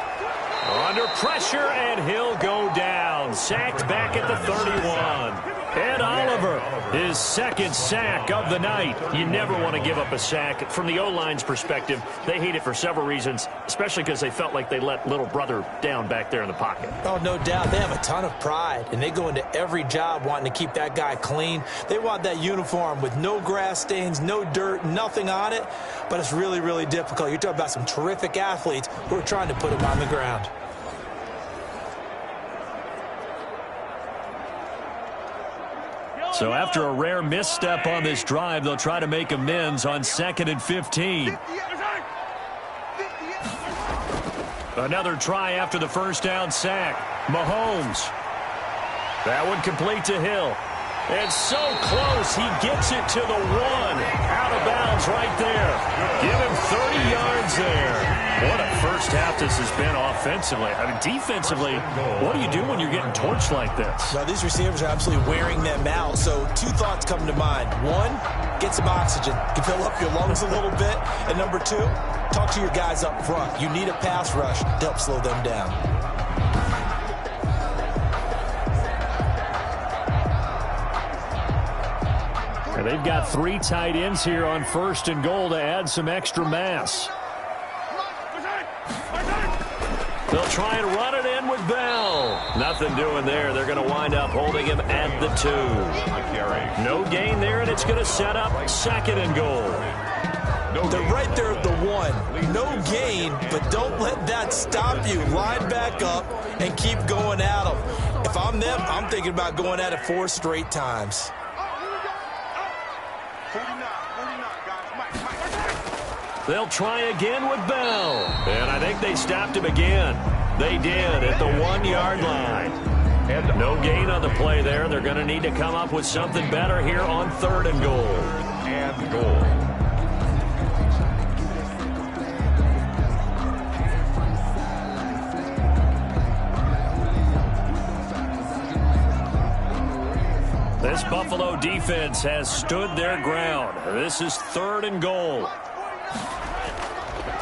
Speaker 2: Under pressure, and he'll go down. Sacked back at the 31. Ed Oliver, his 2nd sack of the night. You never want to give up a sack. From the O-line's perspective, they hate it for several reasons, especially because they felt like they let little brother down back there in the pocket.
Speaker 3: Oh, no doubt. They have a ton of pride, and they go into every job wanting to keep that guy clean. They want that uniform with no grass stains, no dirt, nothing on it, but it's really, really difficult. You're talking about some terrific athletes who are trying to put him on the ground.
Speaker 2: So after a rare misstep on this drive, they'll try to make amends on 2nd and 15. Another try after the first down sack. Mahomes. That one complete to Hill. And so close, he gets it to the 1. Out of bounds right there. Give there. What a first half this has been offensively. I mean, defensively, what do you do when you're getting torched like this?
Speaker 3: Now, these receivers are absolutely wearing them out. So two thoughts come to mind. One, get some oxygen. You can fill up your lungs a little bit. And number two, talk to your guys up front. You need a pass rush to help slow them down.
Speaker 2: And they've got 3 tight ends here on 1st and goal to add some extra mass. They'll try and run it in with Bell. Nothing doing there. They're going to wind up holding him at the 2. No gain there, and it's going to set up 2nd and goal.
Speaker 3: They're right there at the 1. No gain, but don't let that stop you. Line back up and keep going at them. If I'm them, I'm thinking about going at it 4 straight times.
Speaker 2: They'll try again with Bell. And I think they stopped him again. They did at the 1-yard line. And no gain on the play there. They're going to need to come up with something better here on 3rd and goal.
Speaker 1: And goal.
Speaker 2: This Buffalo defense has stood their ground. This is 3rd and goal.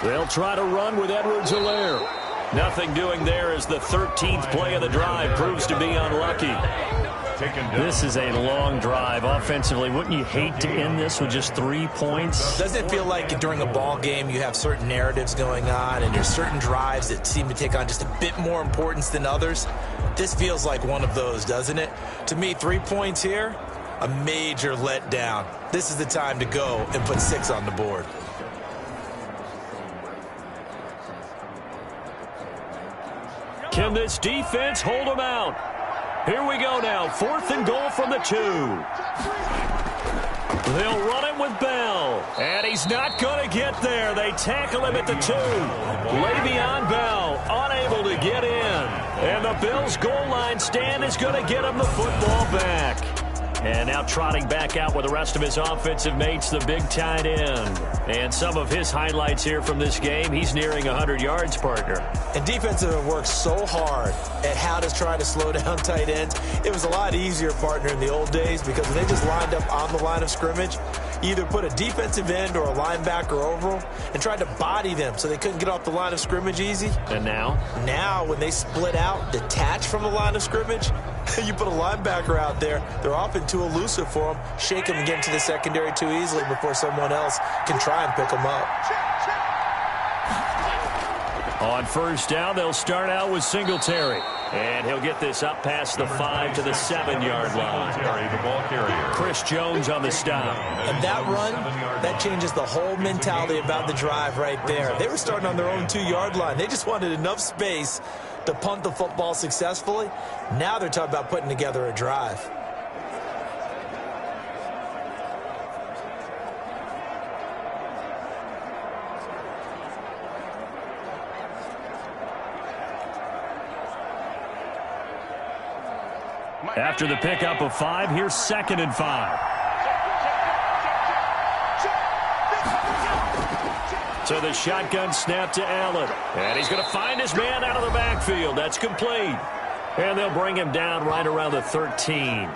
Speaker 2: They'll try to run with Edwards-Helaire. Nothing doing there as the 13th play of the drive proves to be unlucky. This is a long drive offensively. Wouldn't you hate to end this with just 3 points?
Speaker 3: Doesn't it feel like during a ball game you have certain narratives going on and there's certain drives that seem to take on just a bit more importance than others? This feels like one of those, doesn't it? To me, 3 points here, a major letdown. This is the time to go and put 6 on the board.
Speaker 2: Can this defense hold them out? Here we go now. 4th and goal from the 2. They'll run it with Bell. And he's not going to get there. They tackle him at the 2. Le'Veon Bell unable to get in. And the Bills' goal line stand is going to get him the football back. And now trotting back out with the rest of his offensive mates, the big tight end. And some of his highlights here from this game, he's nearing 100 yards, partner.
Speaker 3: And defensive have worked so hard at how to try to slow down tight ends. It was a lot easier, partner, in the old days because when they just lined up on the line of scrimmage, you either put a defensive end or a linebacker over them and tried to body them so they couldn't get off the line of scrimmage easy.
Speaker 2: And now?
Speaker 3: Now, when they split out, detach from the line of scrimmage, you put a linebacker out there, they're often too elusive for them. Shake them and get into the secondary too easily before someone else can try and pick them up.
Speaker 2: On 1st down, they'll start out with Singletary. And he'll get this up past the 5 to the 7-yard line. Chris Jones on the stop.
Speaker 3: And that run, that changes the whole mentality about the drive right there. They were starting on their own 2-yard line. They just wanted enough space to punt the football successfully. Now they're talking about putting together a drive.
Speaker 2: After the pickup of 5, here's 2nd and 5. So the shotgun snap to Allen. And he's going to find his man out of the backfield. That's complete. And they'll bring him down right around the 13.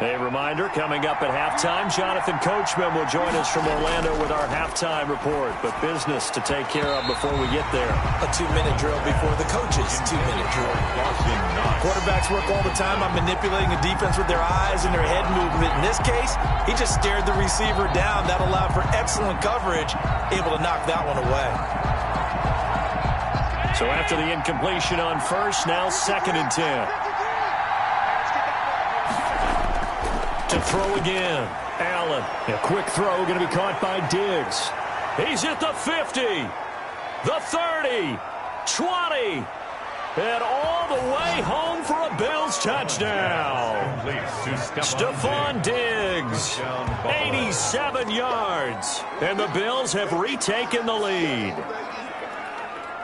Speaker 2: A reminder, coming up at halftime, Jonathan Coachman will join us from Orlando with our halftime report. But business to take care of before we get there.
Speaker 3: A 2-minute drill before the coach's 2-minute drill. Quarterbacks work all the time on manipulating the defense with their eyes and their head movement. In this case, he just stared the receiver down. That allowed for excellent coverage, able to knock that one away.
Speaker 2: So after the incompletion on 1st, now 2nd and 10. To throw again. Allen. A quick throw going to be caught by Diggs. He's at the 50. The 30. 20. And all the way home for a Bills touchdown. Stephon Diggs. 87 yards. And the Bills have retaken the lead.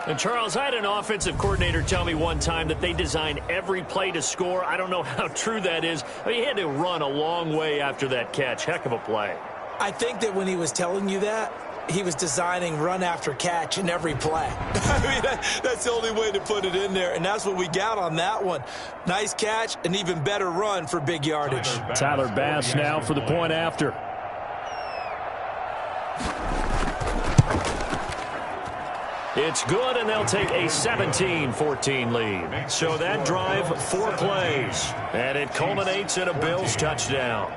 Speaker 2: And, Charles, I had an offensive coordinator tell me one time that they design every play to score. I don't know how true that is. I mean, he had to run a long way after that catch. Heck of a play.
Speaker 3: I think that when he was telling you that, he was designing run after catch in every play. I mean, that's the only way to put it in there, and that's what we got on that one. Nice catch, an even better run for big yardage.
Speaker 2: Tyler Bass now for the point after. It's good, and they'll take a 17-14 lead. So that drive, 4 plays, and it culminates in a Bills touchdown.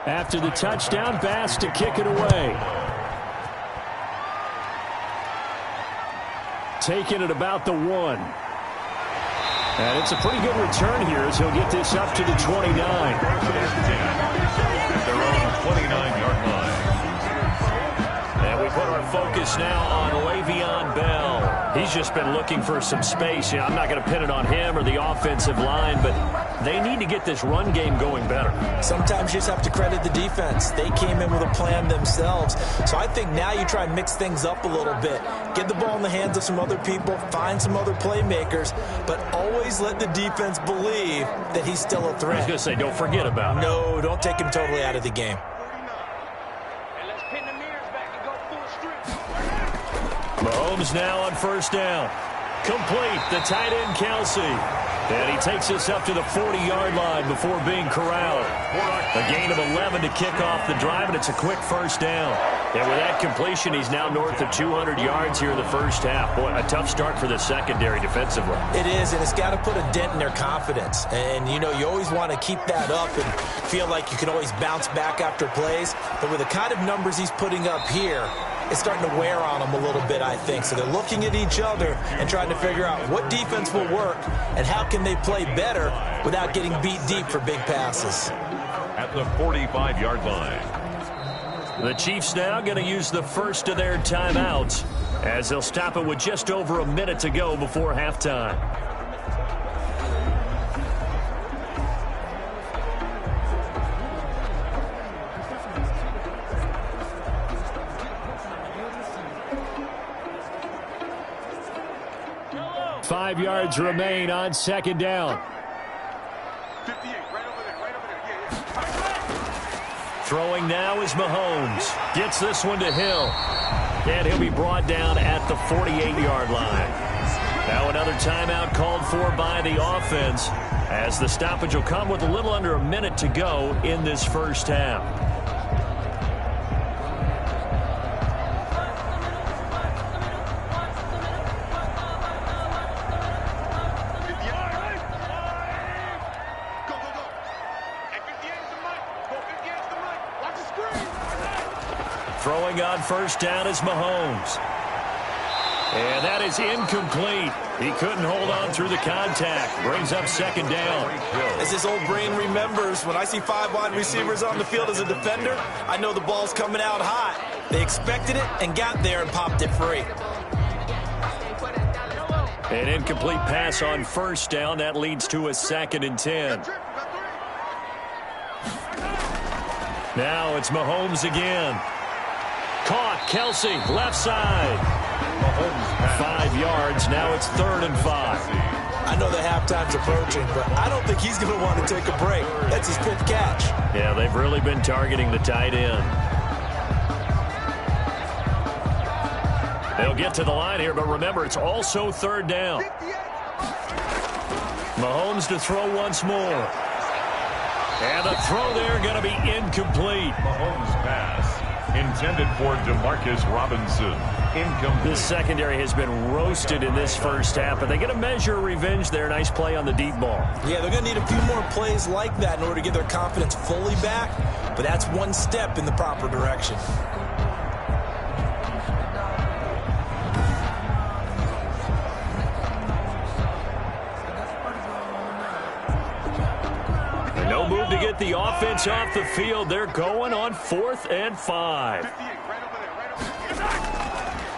Speaker 2: After the touchdown, Bass to kick it away. Taking it about the 1. And it's a pretty good return here as he'll get this up to the 29.
Speaker 1: Their own 29-yard line.
Speaker 2: And we put our focus now on Le'Veon Bell. He's just been looking for some space. You know, I'm not going to pin it on him or the offensive line, but they need to get this run game going better.
Speaker 3: Sometimes you just have to credit the defense. They came in with a plan themselves. So I think now you try and mix things up a little bit. Get the ball in the hands of some other people, find some other playmakers, but always let the defense believe that he's still a threat.
Speaker 2: I was going to say, don't forget about it.
Speaker 3: No, don't take him totally out of the game.
Speaker 2: Mahomes now on first down. Complete, the tight end Kelsey. And he takes us up to the 40-yard line before being corralled. A gain of 11 to kick off the drive, and it's a quick first down. And with that completion, he's now north of 200 yards here in the first half. Boy, a tough start for the secondary defensively.
Speaker 3: It is, and it's got to put a dent in their confidence. And, you know, you always want to keep that up and feel like you can always bounce back after plays. But with the kind of numbers he's putting up here, it's starting to wear on them a little bit, I think. So they're looking at each other and trying to figure out what defense will work and how can they play better without getting beat deep for big passes.
Speaker 1: At the 45-yard line.
Speaker 2: The Chiefs now going to use the first of their timeouts as they'll stop it with just over a minute to go before halftime. Five yards remain on second down.
Speaker 4: 58, right over there,
Speaker 2: Throwing now is Mahomes. Gets this one to Hill. And he'll be brought down at the 48-yard line. Now another timeout called for by the offense as the stoppage will come with a little under a minute to go in this first half. Throwing on first down is Mahomes. And that is incomplete. He couldn't hold on through the contact. Brings up second down.
Speaker 3: As his old brain remembers, when I see 5 wide receivers on the field as a defender, I know the ball's coming out hot. They expected it and got there and popped it free.
Speaker 2: An incomplete pass on first down. That leads to a 2nd and 10. Now it's Mahomes again. Caught, Kelsey, left side. Mahomes 5 yards, now it's 3rd and 5.
Speaker 3: I know that halftime's approaching, but I don't think he's going to want to take a break. That's his 5th catch.
Speaker 2: Yeah, they've really been targeting the tight end. They'll get to the line here, but remember, it's also 3rd down. Mahomes to throw once more. And the throw there going to be incomplete.
Speaker 1: Mahomes pass intended for DeMarcus Robinson. Incomplete.
Speaker 2: This secondary has been roasted in this first half, but they get a measure of revenge there. Nice play on the deep ball.
Speaker 3: Yeah, they're going to need a few more plays like that in order to get their confidence fully back, but that's one step in the proper direction.
Speaker 2: No move to get the offense off the field. They're going on 4th and 5.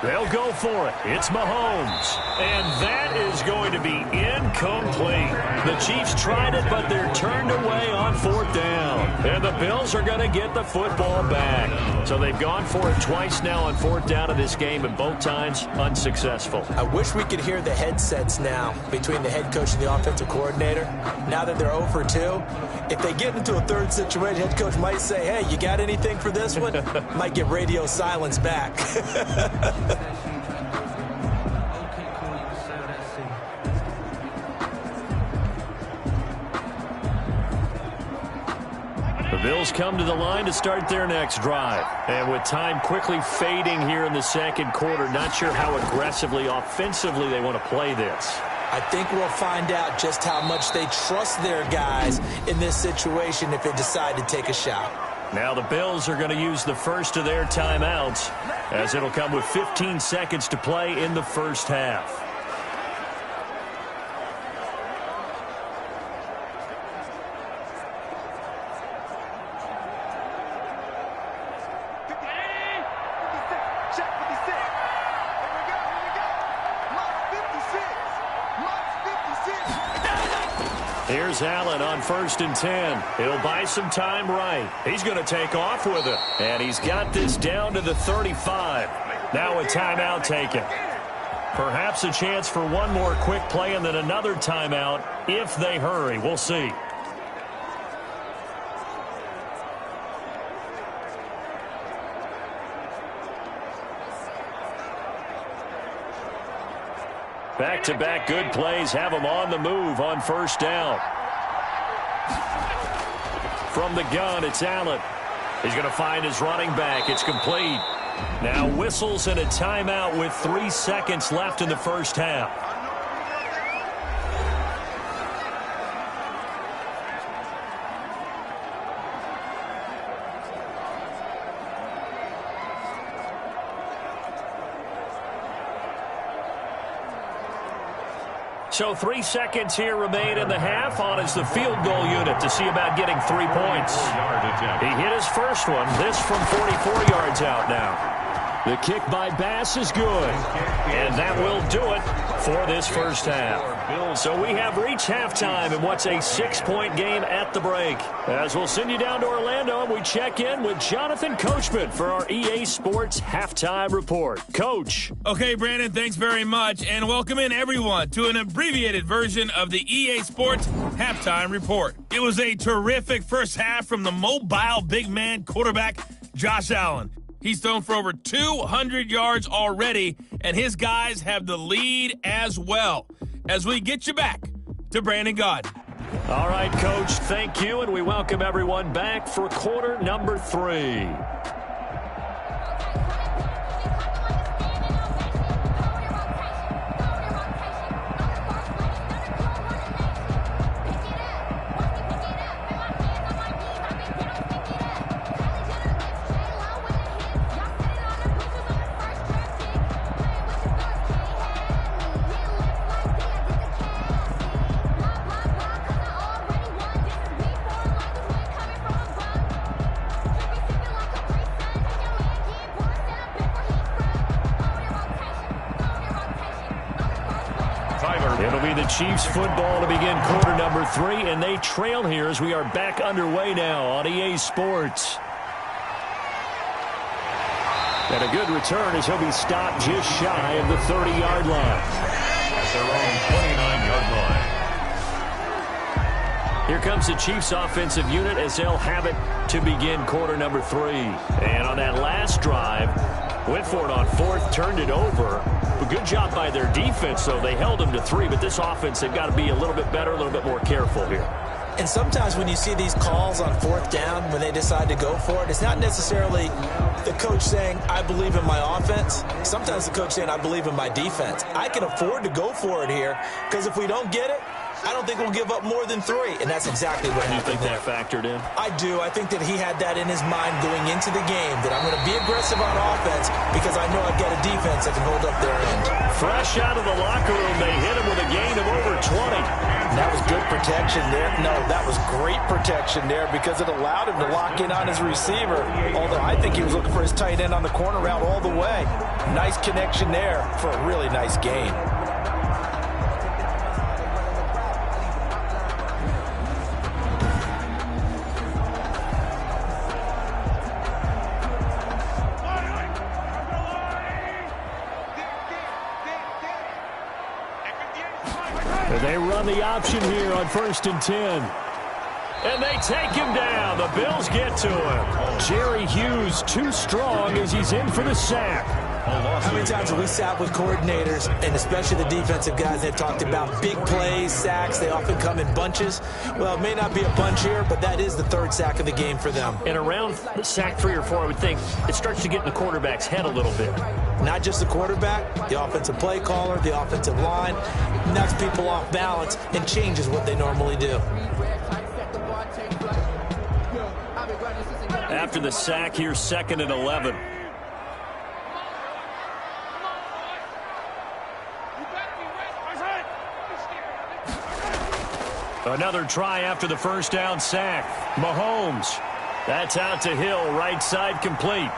Speaker 2: They'll go for it. It's Mahomes. And that is going to be incomplete. The Chiefs tried it, but they're turned away on 4th down. And the Bills are going to get the football back. So they've gone for it twice now on 4th down in this game, and both times unsuccessful.
Speaker 3: I wish we could hear the headsets now between the head coach and the offensive coordinator. Now that they're 0 for 2, if they get into a third situation, head coach might say, hey, you got anything for this one? Might get radio silence back.
Speaker 2: The Bills come to the line to start their next drive. And with time quickly fading here in the second quarter, not sure how aggressively, offensively they want to play this.
Speaker 3: I think we'll find out just how much they trust their guys in this situation if they decide to take a shot.
Speaker 2: Now the Bills are going to use the first of their timeouts, as it'll come with 15 seconds to play in the first half. Here's Allen on 1st and 10. He'll buy some time right. He's going to take off with it. And he's got this down to the 35. Now a timeout taken. Perhaps a chance for one more quick play and then another timeout if they hurry. We'll see. Back-to-back good plays have them on the move on 1st down. From the gun, it's Allen. He's going to find his running back. It's complete. Now whistles and a timeout with 3 seconds left in the first half. So 3 seconds here remain in the half. On is the field goal unit to see about getting 3 points. He hit his first one. This from 44 yards out now. The kick by Bass is good. And that will do it for this first half. So we have reached halftime in what's a 6-point game at the break. As we'll send you down to Orlando, and we check in with Jonathan Coachman for our EA Sports Halftime Report. Coach.
Speaker 6: Okay, Brandon, thanks very much. And welcome in, everyone, to an abbreviated version of the EA Sports Halftime Report. It was a terrific first half from the mobile big man quarterback, Josh Allen. He's thrown for over 200 yards already, and his guys have the lead as well. As we get you back to Brandon Gaudin.
Speaker 2: All right, Coach, thank you, and we welcome everyone back for quarter number 3. It'll be the Chiefs football to begin quarter number 3, and they trail here as we are back underway now on EA Sports. And a good return as he'll be stopped just shy of the 30-yard line.
Speaker 1: At their own 29-yard line.
Speaker 2: Here comes the Chiefs offensive unit as they'll have it to begin quarter number 3. And on that last drive, went for it on 4th, turned it over. A good job by their defense, though. They held them to 3, but this offense, they've got to be a little bit better, a little bit more careful here.
Speaker 3: And sometimes when you see these calls on fourth down, when they decide to go for it, it's not necessarily the coach saying, I believe in my offense. Sometimes the coach saying, I believe in my defense. I can afford to go for it here because if we don't get it, I don't think we'll give up more than 3, and that's exactly what happened.
Speaker 2: You think that factored in?
Speaker 3: I do. I think that he had that in his mind going into the game, that I'm going to be aggressive on offense because I know I've got a defense that can hold up their end.
Speaker 2: Fresh out of the locker room, they hit him with a gain of over 20.
Speaker 3: That was good protection there. No, that was great protection there because it allowed him to lock in on his receiver, although I think he was looking for his tight end on the corner route all the way. Nice connection there for a really nice gain.
Speaker 2: They run the option here on 1st and 10. And they take him down. The Bills get to him. Jerry Hughes too strong as he's in for the sack.
Speaker 3: How many times have we sat with coordinators, and especially the defensive guys, that talked about big plays, sacks? They often come in bunches. Well, it may not be a bunch here, but that is the 3rd sack of the game for them.
Speaker 2: And around sack 3 or 4, I would think it starts to get in the quarterback's head a little bit.
Speaker 3: Not just the quarterback, the offensive play caller, the offensive line, knocks people off balance and changes what they normally do.
Speaker 2: After the sack, here's 2nd and 11. Another try after the 1st down sack. Mahomes. That's out to Hill, right side complete.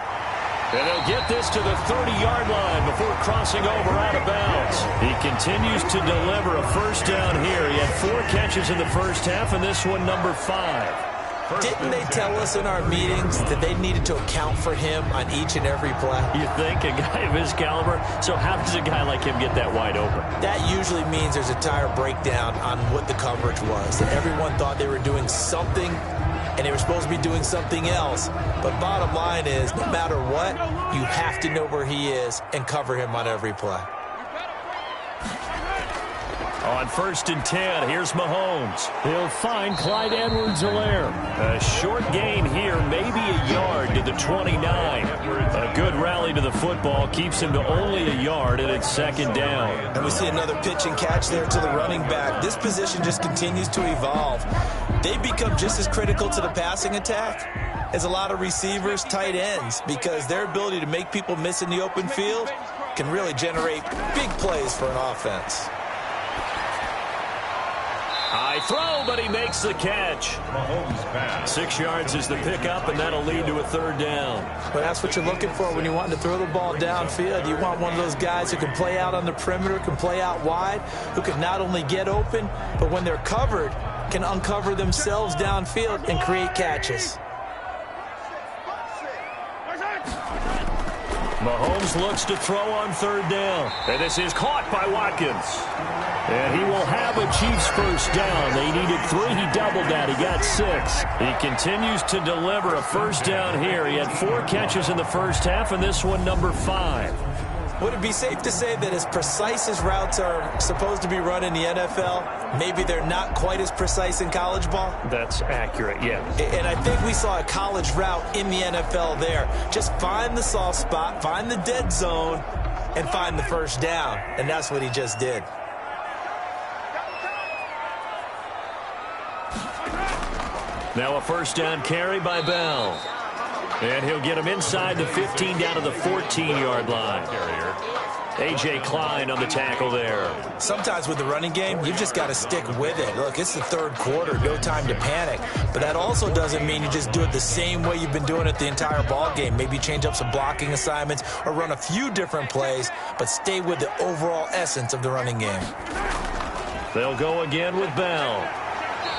Speaker 2: And they'll get this to the 30-yard line before crossing over out of bounds. He continues to deliver a 1st down here. He had 4 catches in the 1st half, and this one number 5.
Speaker 3: Didn't they tell us in our meetings that they needed to account for him on each and every play?
Speaker 2: You think? A guy of his caliber? So how does a guy like him get that wide open?
Speaker 3: That usually means there's a tire breakdown on what the coverage was. That everyone thought they were doing something, and they were supposed to be doing something else. But bottom line is, no matter what, you have to know where he is and cover him on every play.
Speaker 2: On 1st and 10, here's Mahomes. He'll find Clyde Edwards-Helaire. A short gain here, maybe a yard to the 29. A good rally to the football keeps him to only a yard, and it's 2nd down.
Speaker 3: And we see another pitch and catch there to the running back. This position just continues to evolve. They become just as critical to the passing attack as a lot of receivers, tight ends, because their ability to make people miss in the open field can really generate big plays for an offense.
Speaker 2: High throw, but he makes the catch.
Speaker 1: Mahomes pass.
Speaker 2: 6 yards is the pickup, and that'll lead to a 3rd down.
Speaker 3: But that's what you're looking for when you want to throw the ball downfield. You want one of those guys who can play out on the perimeter, can play out wide, who can not only get open, but when they're covered, can uncover themselves downfield and create catches.
Speaker 2: Mahomes looks to throw on 3rd down. And this is caught by Watkins. And he will have a Chiefs 1st down. They needed 3. He doubled that. He got 6. He continues to deliver a 1st down here. He had 4 catches in the 1st half, and this one number 5.
Speaker 3: Would it be safe to say that as precise as routes are supposed to be run in the NFL, maybe they're not quite as precise in college ball?
Speaker 2: That's accurate, yeah.
Speaker 3: And I think we saw a college route in the NFL there. Just find the soft spot, find the dead zone, and find the 1st down. And that's what he just did.
Speaker 2: Now a 1st down carry by Bell. And he'll get him inside the 15 down to the 14-yard line. A.J. Klein on the tackle there.
Speaker 3: Sometimes with the running game, you've just got to stick with it. Look, it's the 3rd quarter, no time to panic. But that also doesn't mean you just do it the same way you've been doing it the entire ball game. Maybe change up some blocking assignments or run a few different plays, but stay with the overall essence of the running game.
Speaker 2: They'll go again with Bell.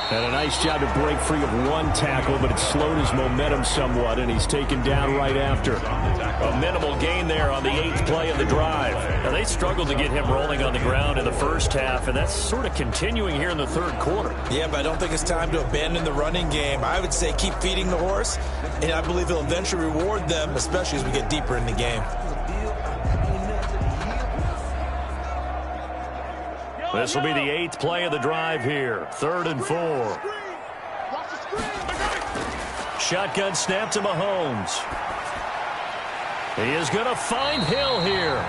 Speaker 2: And a nice job to break free of 1 tackle, but it slowed his momentum somewhat, and he's taken down right after. A minimal gain there on the 8th play of the drive. Now, they struggled to get him rolling on the ground in the 1st half, and that's sort of continuing here in the 3rd quarter.
Speaker 3: Yeah, but I don't think it's time to abandon the running game. I would say keep feeding the horse, and I believe he'll eventually reward them, especially as we get deeper in the game.
Speaker 2: This will be the 8th play of the drive here. 3rd and 4. shotgun snap to Mahomes. He is going to find Hill here.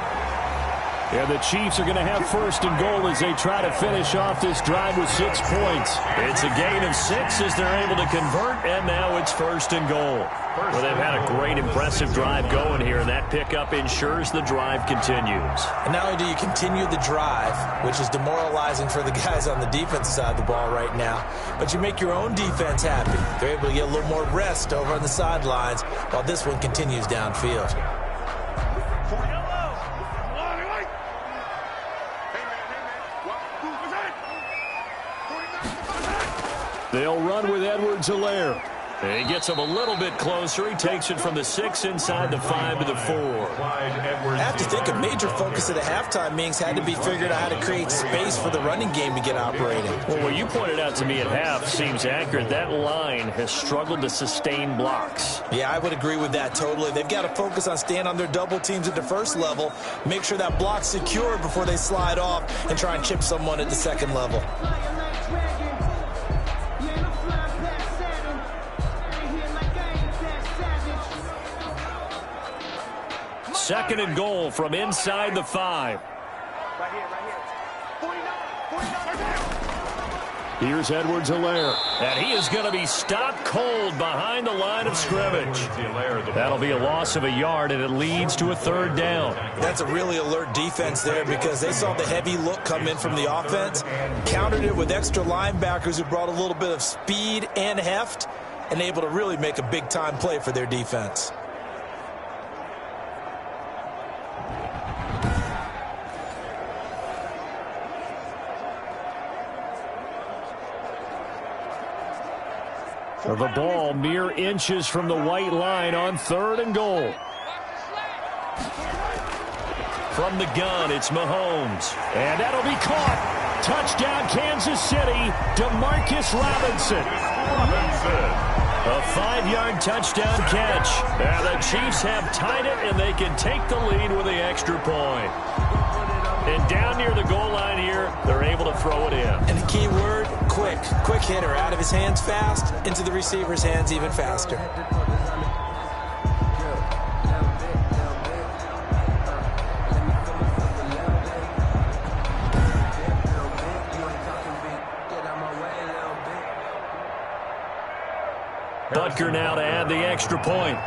Speaker 2: And the Chiefs are going to have first and goal as they try to finish off this drive with 6 points. It's a gain of 6 as they're able to convert, and now it's first and goal. Well, they've had a great, impressive drive going here, and that pickup ensures the drive continues.
Speaker 3: And not only do you continue the drive, which is demoralizing for the guys on the defensive side of the ball right now, but you make your own defense happy. They're able to get a little more rest over on the sidelines while this one continues downfield.
Speaker 2: They'll run with Edwards-Helaire. He gets him a little bit closer. He takes it from the 6 inside the 5 to the 4.
Speaker 3: I have to think a major focus of the halftime meetings had to be figured out how to create space for the running game to get operating.
Speaker 2: Well, what you pointed out to me at half seems accurate. That line has struggled to sustain blocks.
Speaker 3: Yeah, I would agree with that totally. They've got to focus on staying on their double teams at the first level, make sure that block's secure before they slide off and try and chip someone at the second level.
Speaker 2: Second and goal from inside the 5.
Speaker 4: Right here. 49.
Speaker 2: Here's Edwards-Helaire. And he is going to be stopped cold behind the line of scrimmage. That'll be a loss of a yard, and it leads to a third down.
Speaker 3: That's a really alert defense there because they saw the heavy look come in from the offense, countered it with extra linebackers who brought a little bit of speed and heft, and able to really make a big-time play for their defense.
Speaker 2: The ball mere inches from the white line on third and goal. From the gun, it's Mahomes. And that'll be caught. Touchdown, Kansas City, DeMarcus Robinson. A 5-yard touchdown catch. And the Chiefs have tied it, and they can take the lead with the extra point. And down near the goal line here, they're able to throw it in.
Speaker 3: And the key word, quick. Quick hitter. Out of his hands fast, into the receiver's hands even faster.
Speaker 2: Butker now to add the extra point.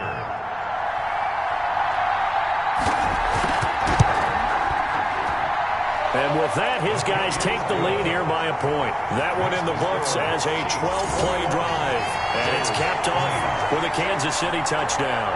Speaker 2: And with that, his guys take the lead here by a point. That one in the books as a 12-play drive. And it's capped off with a Kansas City touchdown.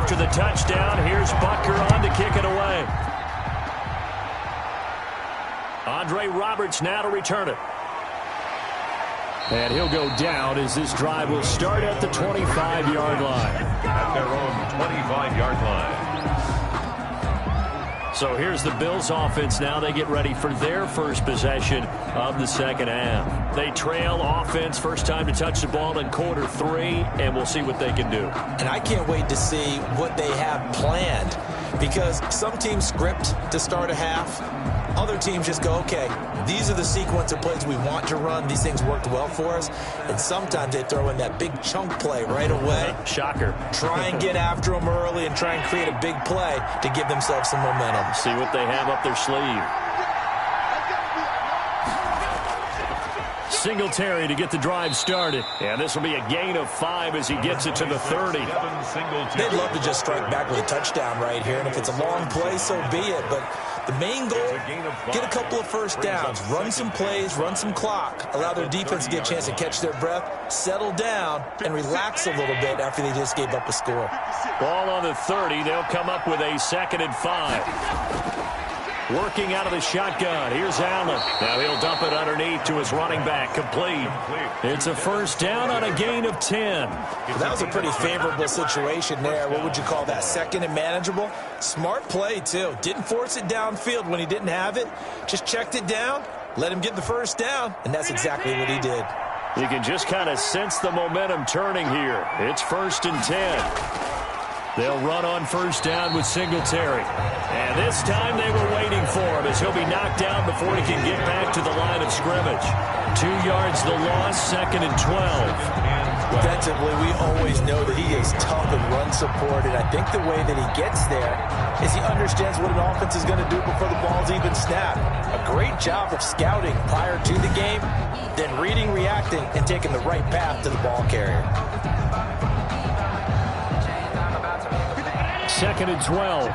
Speaker 2: After the touchdown, here's Butker on to kick it away. Andre Roberts now to return it. And he'll go down as this drive will start at the 25-yard line.
Speaker 1: At their own 25-yard line.
Speaker 2: So here's the Bills offense now. They get ready for their first possession of the second half. They trail offense, first time to touch the ball in quarter 3, and we'll see what they can do.
Speaker 3: And I can't wait to see what they have planned because some teams script to start a half. Other teams just go, okay, these are the sequence of plays we want to run. These things worked well for us. And sometimes they throw in that big chunk play right away.
Speaker 2: Shocker.
Speaker 3: Try and get after them early and try and create a big play to give themselves some momentum.
Speaker 2: See what they have up their sleeve. Singletary to get the drive started. And this will be a gain of 5 as he gets it to the 30.
Speaker 3: They'd love to just strike back with a touchdown right here. And if it's a long play, so be it. But the main goal, get a couple of first downs, run some plays, run some clock, allow their defense to get a chance to catch their breath, settle down, and relax a little bit after they just gave up a score.
Speaker 2: Ball on the 30. They'll come up with a 2nd and 5. Working out of the shotgun. Here's Allen. Now he'll dump it underneath to his running back. Complete. It's a first down on a gain of 10.
Speaker 3: Well, that was a pretty favorable situation there. What would you call that? Second and manageable? Smart play, too. Didn't force it downfield when he didn't have it. Just checked it down, let him get the first down, and that's exactly what he did.
Speaker 2: You can just kind of sense the momentum turning here. It's 1st and 10. They'll run on first down with Singletary. And this time they were waiting for him as he'll be knocked down before he can get back to the line of scrimmage. 2 yards the loss, 2nd and 12.
Speaker 3: Defensively, we always know that he is tough in run support, and I think the way that he gets there is he understands what an offense is going to do before the ball's even snapped. A great job of scouting prior to the game, then reading, reacting, and taking the right path to the ball carrier.
Speaker 2: 2nd and 12.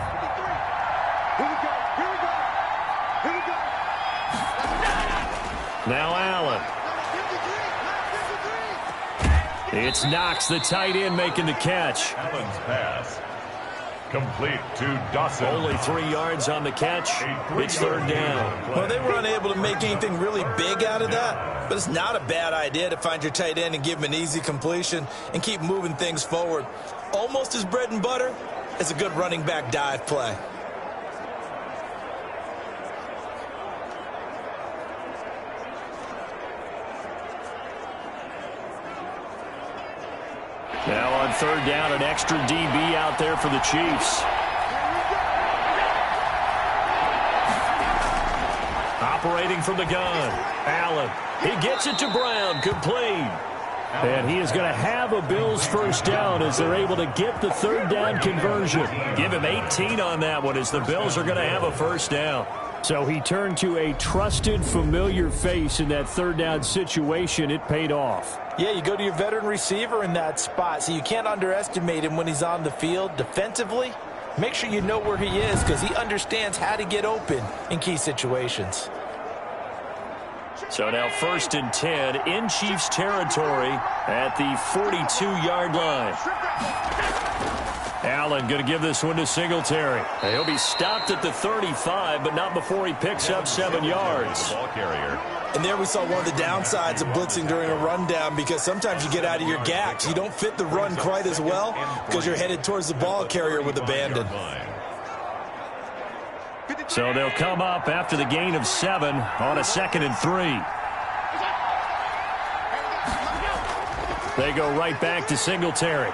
Speaker 2: Now Allen. It's Knox, the tight end, making the catch.
Speaker 1: Allen's pass. Complete to Dawson.
Speaker 2: Only 3 yards on the catch. It's 3rd down.
Speaker 3: Well, they were unable to make anything really big out of that, but it's not a bad idea to find your tight end and give him an easy completion and keep moving things forward. Almost as bread and butter as a good running back dive play.
Speaker 2: Now on 3rd down, an extra DB out there for the Chiefs. Operating from the gun. Allen. He gets it to Brown. Complete. And he is going to have a Bills first down as they're able to get the 3rd down conversion. Give him 18 on that one as the Bills are going to have a first down. So he turned to a trusted, familiar face in that 3rd down situation. It paid off.
Speaker 3: Yeah, you go to your veteran receiver in that spot, so you can't underestimate him when he's on the field. Defensively, make sure you know where he is because he understands how to get open in key situations.
Speaker 2: So now 1st and 10 in Chiefs territory at the 42-yard line. Allen going to give this one to Singletary. He'll be stopped at the 35, but not before he picks up 7 yards.
Speaker 1: Ball carrier.
Speaker 3: And there we saw one of the downsides of blitzing during a rundown because sometimes you get out of your gaps. You don't fit the run quite as well because you're headed towards the ball carrier with abandon.
Speaker 2: So they'll come up after the gain of 7 on a 2nd and 3. They go right back to Singletary.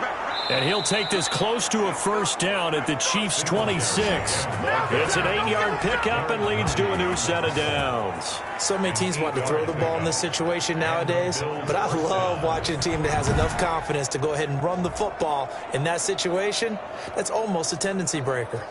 Speaker 2: And he'll take this close to a first down at the Chiefs' 26. It's an 8-yard pickup and leads to a new set of downs.
Speaker 3: So many teams want to throw the ball in this situation nowadays, but I love watching a team that has enough confidence to go ahead and run the football in that situation. That's almost a tendency breaker.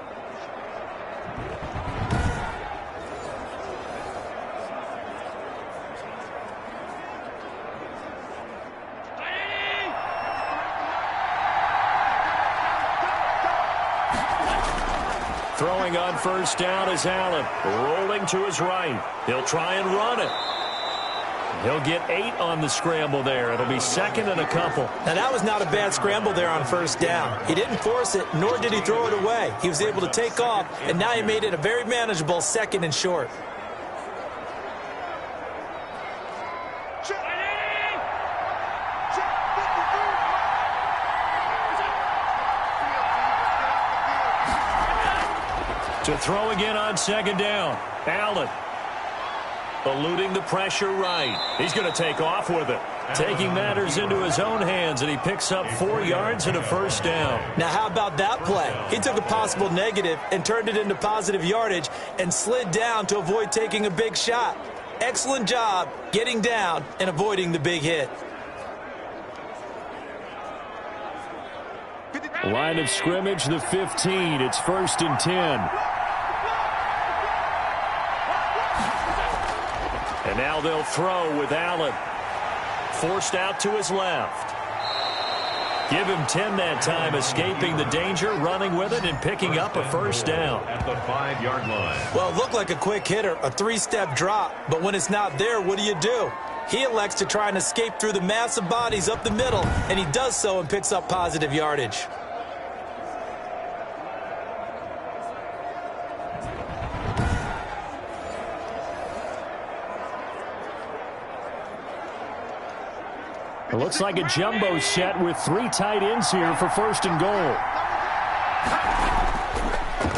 Speaker 2: Throwing on first down is Allen. Rolling to his right. He'll try and run it. He'll get 8 on the scramble there. It'll be 2nd and a couple.
Speaker 3: Now, that was not a bad scramble there on first down. He didn't force it, nor did he throw it away. He was able to take off, and now he made it a very manageable 2nd and short.
Speaker 2: To throw again on 2nd down. Allen. Eluding the pressure right. He's going to take off with it. Taking matters into his own hands, and he picks up 4 yards and a first down.
Speaker 3: Now, how about that play? He took a possible negative and turned it into positive yardage and slid down to avoid taking a big shot. Excellent job getting down and avoiding the big hit.
Speaker 2: Line of scrimmage, the 15. It's 1st and 10. And now they'll throw with Allen. Forced out to his left. Give him 10 that time, escaping the danger, running with it, and picking up a first down.
Speaker 1: At the 5-yard line.
Speaker 3: Well, it looked like a quick hitter, a 3-step drop, but when it's not there, what do? He elects to try and escape through the mass of bodies up the middle, and he does so and picks up positive yardage.
Speaker 2: It looks like a jumbo set with 3 tight ends here for 1st and goal.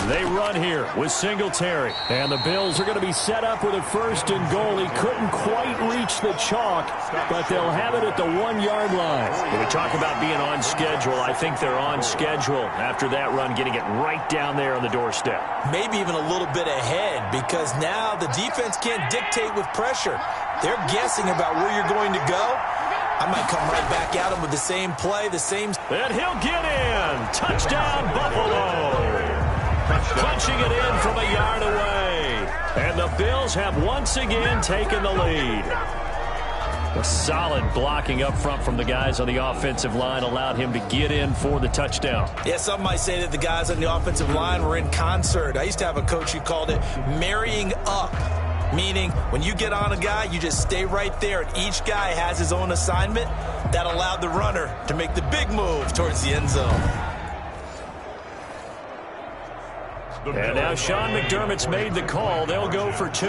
Speaker 2: They run here with Singletary. And the Bills are going to be set up with a 1st and goal. He couldn't quite reach the chalk, but they'll have it at the 1-yard line. When we talk about being on schedule, I think they're on schedule after that run, getting it right down there on the doorstep.
Speaker 3: Maybe even a little bit ahead, because now the defense can't dictate with pressure. They're guessing about where you're going to go. I might come right back at him with the same play, the same...
Speaker 2: And he'll get in. Touchdown, Buffalo. Punching it in from a yard away. And the Bills have once again taken the lead. A solid blocking up front from the guys on the offensive line allowed him to get in for the touchdown.
Speaker 3: Yeah, some might say that the guys on the offensive line were in concert. I used to have a coach who called it marrying up, meaning when you get on a guy, you just stay right there, and each guy has his own assignment. That allowed the runner to make the big move towards the end zone.
Speaker 2: And now Sean McDermott's made the call. They'll go for 2.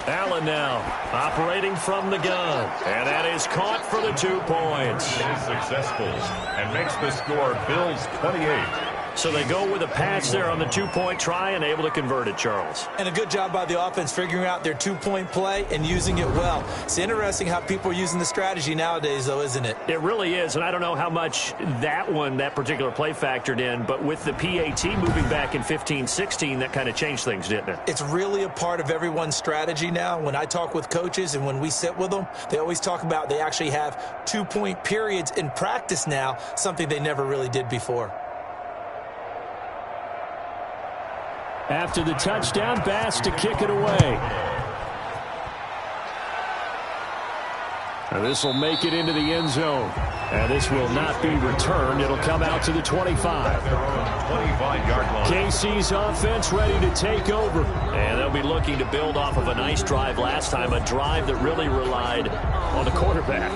Speaker 2: Allen now operating from the gun. And that is caught for the 2 points.
Speaker 1: It is successful and makes the score Bills 28.
Speaker 2: So they go with a pass there on the 2-point try and able to convert it, Charles.
Speaker 3: And a good job by the offense figuring out their 2-point play and using it well. It's interesting how people are using the strategy nowadays, though, isn't it?
Speaker 2: It really is, and I don't know how much that particular play factored in, but with the PAT moving back in 15-16, that kind of changed things, didn't it?
Speaker 3: It's really a part of everyone's strategy now. When I talk with coaches and when we sit with them, they always talk about they actually have 2-point periods in practice now, something they never really did before.
Speaker 2: After the touchdown, Bass to kick it away. And this will make it into the end zone. And this will not be returned. It'll come out to the 25.
Speaker 1: 25-yard line.
Speaker 2: KC's offense ready to take over. And they'll be looking to build off of a nice drive last time, a drive that really relied on the quarterback.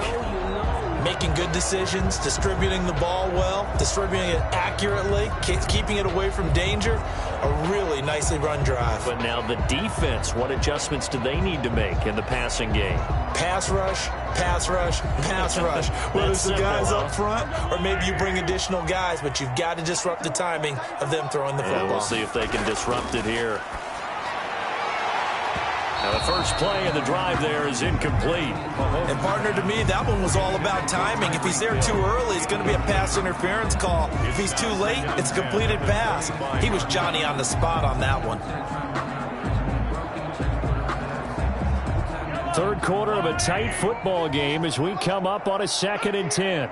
Speaker 3: Making good decisions, distributing the ball well, distributing it accurately, keeping it away from danger. A really nicely run drive.
Speaker 2: But now the defense, what adjustments do they need to make in the passing game?
Speaker 3: Pass rush, pass rush, pass rush. Whether it's the guys up front or maybe you bring additional guys, but you've got to disrupt the timing of them throwing the football.
Speaker 2: And we'll see if they can disrupt it here. Now the first play of the drive there is incomplete.
Speaker 3: And partner, to me, that one was all about timing. If he's there too early, it's going to be a pass interference call. If he's too late, it's a completed pass. He was Johnny on the spot on that one.
Speaker 2: Third quarter of a tight football game as we come up on a 2nd and 10.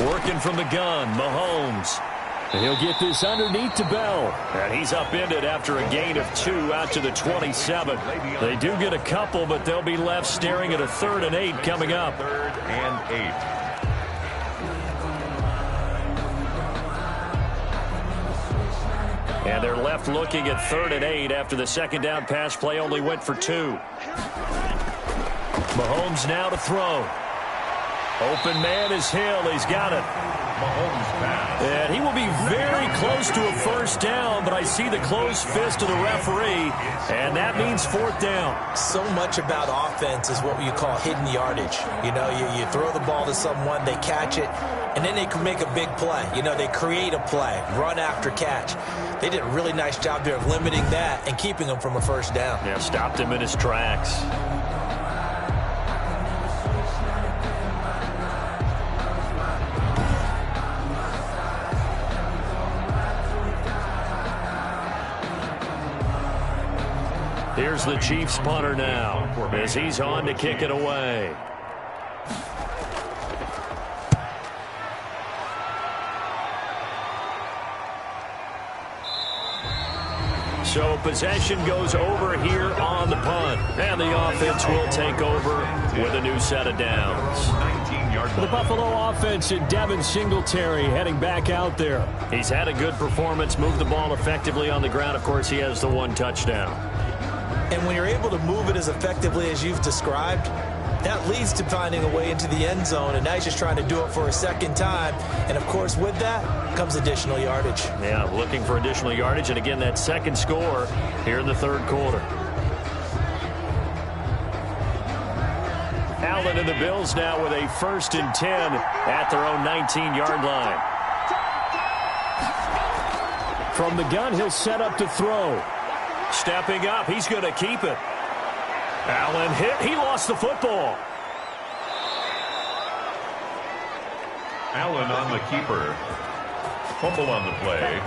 Speaker 2: Working from the gun, Mahomes. He'll get this underneath to Bell. And he's upended after a gain of 2 out to the 27. They do get a couple, but they'll be left staring at a 3rd and 8 coming up.
Speaker 1: 3rd and 8.
Speaker 2: And they're left looking at 3rd and 8 after the 2nd down pass play only went for 2. Mahomes now to throw. Open man is Hill. He's got it.
Speaker 1: Mahomes pass.
Speaker 2: And he will be very close to a 1st down, but I see the closed fist of the referee, and that means 4th down.
Speaker 3: So much about offense is what you call hidden yardage. You know, you throw the ball to someone, they catch it, and then they can make a big play. You know, they create a play, run after catch. They did a really nice job there of limiting that and keeping him from a 1st down.
Speaker 2: Yeah, stopped him in his tracks. Here's the Chiefs punter now as he's on to kick it away. So possession goes over here on the punt. And the offense will take over with a new set of downs.
Speaker 1: 19-yard line.
Speaker 2: The Buffalo offense and Devin Singletary heading back out there. He's had a good performance, moved the ball effectively on the ground. Of course, he has the 1 touchdown.
Speaker 3: And when you're able to move it as effectively as you've described, That leads to finding a way into the end zone, and now he's just trying to do it for a second time. And, of course, with that comes additional yardage.
Speaker 2: Yeah, looking for additional yardage, and again, that second score here in the third quarter. Allen and the Bills now with a 1st and 10 at their own 19-yard line. From the gun, he'll set up to throw. Stepping up, he's going to keep it. Allen hit. He lost the football.
Speaker 1: Allen on the keeper. Fumble on the play.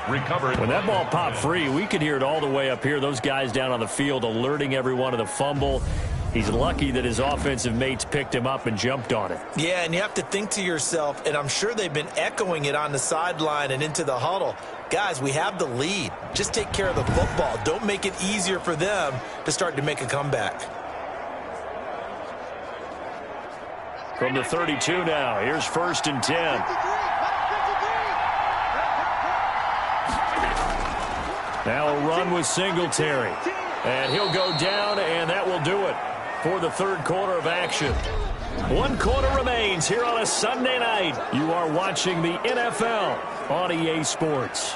Speaker 1: Recovered.
Speaker 2: When that ball popped free, we could hear it all the way up here. Those guys down on the field alerting everyone of the fumble. He's lucky that his offensive mates picked him up and jumped on it.
Speaker 3: Yeah, and you have to think to yourself, and I'm sure they've been echoing it on the sideline and into the huddle. Guys, we have the lead. Just take care of the football. Don't make it easier for them to start to make a comeback.
Speaker 2: From the 32 now, here's 1st and 10. Now a run with Singletary. And he'll go down, and that will do it for the third quarter of action. 1 quarter remains here on a Sunday night. You are watching the NFL on EA Sports.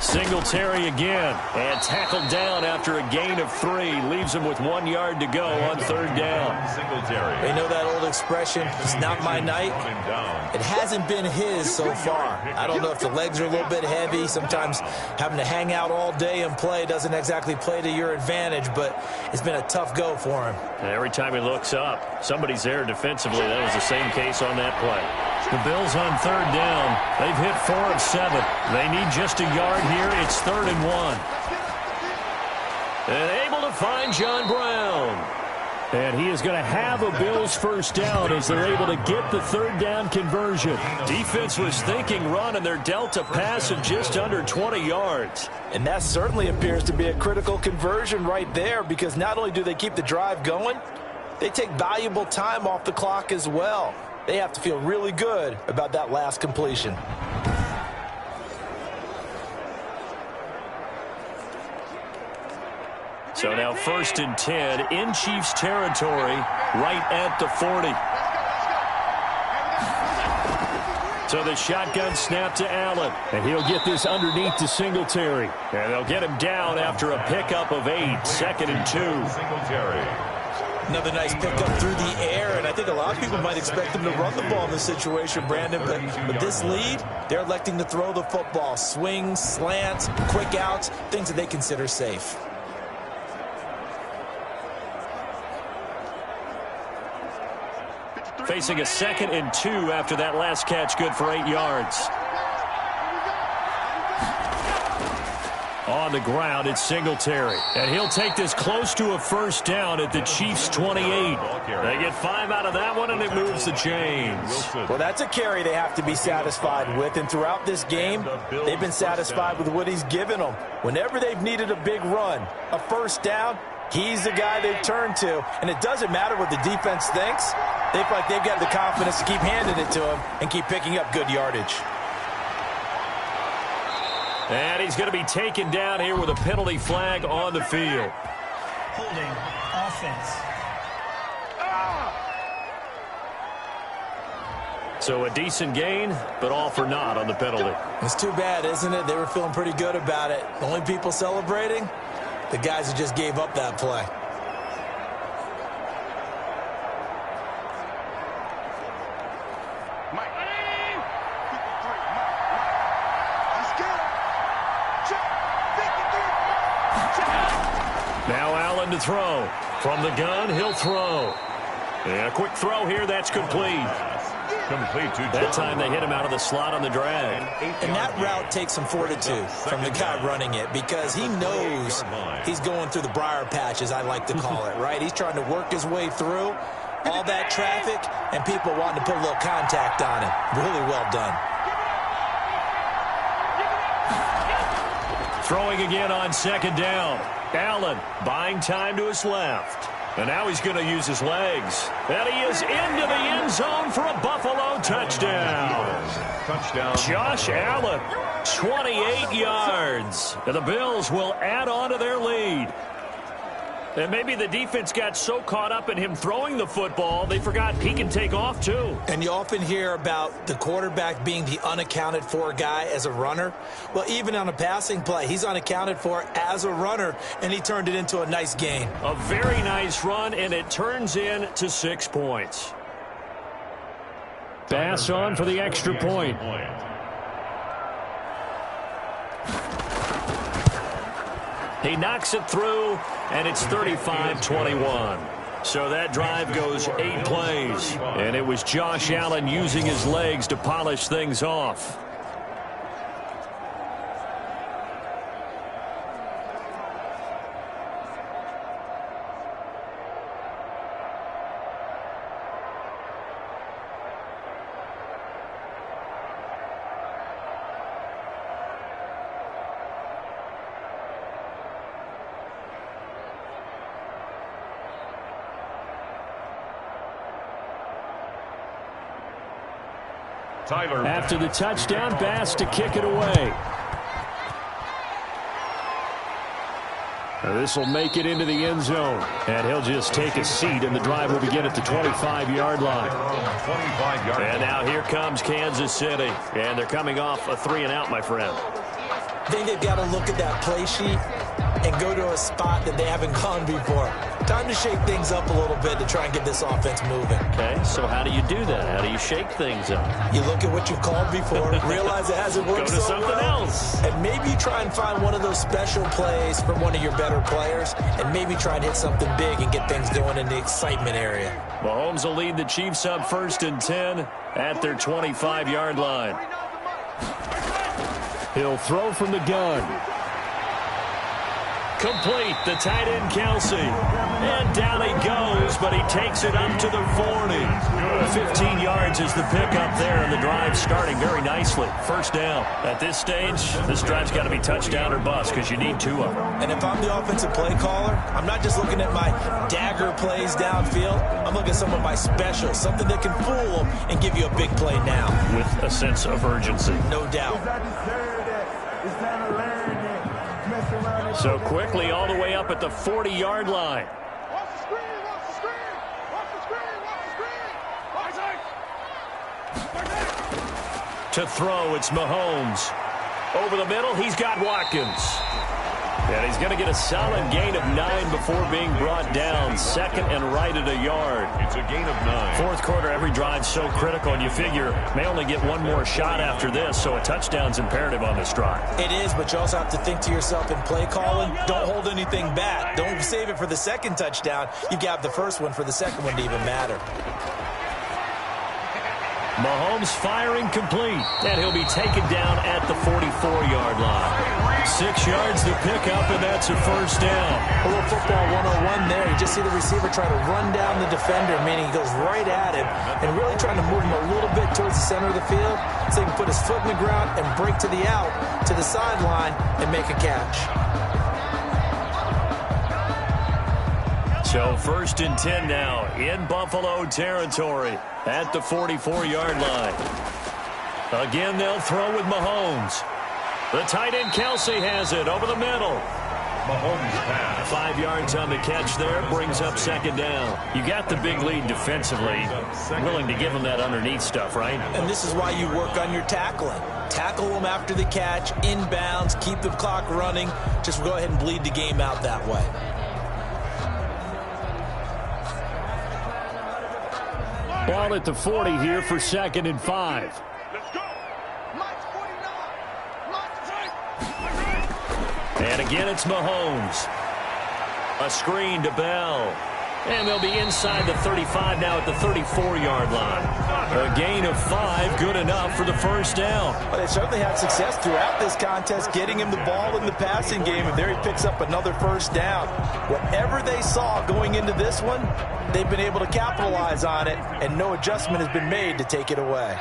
Speaker 2: Singletary again, and tackled down after a gain of 3. Leaves him with 1 yard to go on 3rd down.
Speaker 1: Singletary.
Speaker 3: They know that old expression, it's not my night. It hasn't been his so far. I don't know if the legs are a little bit heavy. Sometimes having to hang out all day and play doesn't exactly play to your advantage, but it's been a tough go for him.
Speaker 2: And every time he looks up, somebody's there defensively. That was the same case on that play. The Bills on 3rd down. They've hit 4 of 7. They need just a yard here. It's 3rd and 1. And able to find John Brown. And he is going to have a Bills 1st down as they're able to get the 3rd down conversion. Defense was thinking run, and they're dealt a pass of just under 20 yards.
Speaker 3: And that certainly appears to be a critical conversion right there, because not only do they keep the drive going, they take valuable time off the clock as well. They have to feel really good about that last completion.
Speaker 2: So now 1st and 10 in Chiefs territory, right at the 40. So the shotgun snap to Allen, and he'll get this underneath to Singletary. And they'll get him down after a pickup of 8, 2nd and 2.
Speaker 1: Singletary.
Speaker 3: Another nice pickup through the air, and I think a lot of people might expect them to run the ball in this situation, Brandon, but with this lead, they're electing to throw the football. Swings, slants, quick outs, things that they consider safe.
Speaker 2: Facing a 2nd and 2 after that last catch, good for 8 yards. On the ground, it's Singletary. And he'll take this close to a 1st down at the Chiefs' 28. They get 5 out of that one, and it moves the chains.
Speaker 3: Well, that's a carry they have to be satisfied with. And throughout this game, they've been satisfied with what he's given them. Whenever they've needed a big run, a 1st down, he's the guy they turn to. And it doesn't matter what the defense thinks. They feel like they've got the confidence to keep handing it to him and keep picking up good yardage.
Speaker 2: And he's going to be taken down here with a penalty flag on the field.
Speaker 5: Holding offense.
Speaker 2: So a decent gain, but all for naught on the penalty.
Speaker 3: It's too bad, isn't it? They were feeling pretty good about it. The only people celebrating, the guys who just gave up that play.
Speaker 2: Now Allen to throw. From the gun, he'll throw. And a quick throw here, that's complete. That time they hit him out of the slot on the drag.
Speaker 3: And that route takes some fortitude from the guy running it, because he knows he's going through the briar patch, as I like to call it, right? He's trying to work his way through all that traffic and people wanting to put a little contact on him. Really well done.
Speaker 2: Throwing again on second down. Allen buying time to his left. And now he's going to use his legs. And he is into the end zone for a Buffalo touchdown.
Speaker 1: Touchdown.
Speaker 2: Josh Allen, 28 yards. And the Bills will add on to their lead. And maybe the defense got so caught up in him throwing the football, they forgot he can take off too.
Speaker 3: And you often hear about the quarterback being the unaccounted for guy as a runner. Well, even on a passing play, he's unaccounted for as a runner, and he turned it into a nice gain.
Speaker 2: A very nice run, and it turns into 6 points. Pass on for the extra point. He knocks it through, and it's 35-21. So that drive goes 8 plays, and it was Josh Allen using his legs to polish things off. After the touchdown pass to kick it away. This will make it into the end zone. And he'll just take a seat, and the drive will begin at the 25-yard line.
Speaker 1: 25-yard.
Speaker 2: And now here comes Kansas City. And they're coming off a 3-and-out, my friend.
Speaker 3: I think they've got to look at that play sheet and go to a spot that they haven't gone before. Time to shake things up a little bit to try and get this offense moving.
Speaker 2: Okay, so how do you do that? How do you shake things up?
Speaker 3: You look at what you've called before, realize it hasn't worked
Speaker 2: Go to
Speaker 3: so
Speaker 2: something
Speaker 3: well,
Speaker 2: else.
Speaker 3: and maybe try and find one of those special plays from one of your better players, and maybe try and hit something big and get things going in the excitement area.
Speaker 2: Mahomes will lead the Chiefs up 1st and 10 at their 25-yard line. He'll throw from the gun. Complete, the tight end Kelsey. And down he goes, but he takes it up to the 40. 15 yards is the pickup there, and the drive starting very nicely. First down. At this stage, this drive's got to be touchdown or bust because you need 2 of them.
Speaker 3: And if I'm the offensive play caller, I'm not just looking at my dagger plays downfield. I'm looking at some of my specials, something that can fool them and give you a big play now.
Speaker 2: With a sense of urgency.
Speaker 3: No doubt.
Speaker 2: So quickly all the way up at the 40-yard line. To throw, it's Mahomes. Over the middle, he's got Watkins. And he's going to get a solid gain of 9 before being brought down. 2nd and right at a yard.
Speaker 1: It's a gain of 9.
Speaker 2: Fourth quarter, every drive's so critical, and you figure may only get one more shot after this, so a touchdown's imperative on this drive.
Speaker 3: It is, but you also have to think to yourself in play calling, don't hold anything back. Don't save it for the second touchdown. You've got the first one for the second one to even matter.
Speaker 2: Mahomes firing complete, and he'll be taken down at the 44-yard line. 6 yards to pick up, and that's a first down.
Speaker 3: A little football 101 there. You just see the receiver try to run down the defender, meaning he goes right at him and really trying to move him a little bit towards the center of the field so he can put his foot in the ground and break to the out, to the sideline, and make a catch.
Speaker 2: So 1st and 10 now in Buffalo territory at the 44-yard line. Again, they'll throw with Mahomes. The tight end Kelsey has it over the middle.
Speaker 1: Mahomes pass.
Speaker 2: 5 yards on the catch there, brings up 2nd down. You got the big lead defensively, willing to give them that underneath stuff, right?
Speaker 3: And this is why you work on your tackling. Tackle them after the catch, inbounds, keep the clock running. Just go ahead and bleed the game out that way.
Speaker 2: Ball at the 40 here for 2nd and 5.
Speaker 4: Let's go.
Speaker 2: And again, it's Mahomes. A screen to Bell. And they'll be inside the 35 now at the 34-yard line. A gain of 5, good enough for the first down.
Speaker 3: Well, they certainly had success throughout this contest, getting him the ball in the passing game, and there he picks up another first down. Whatever they saw going into this one, they've been able to capitalize on it, and no adjustment has been made to take it away.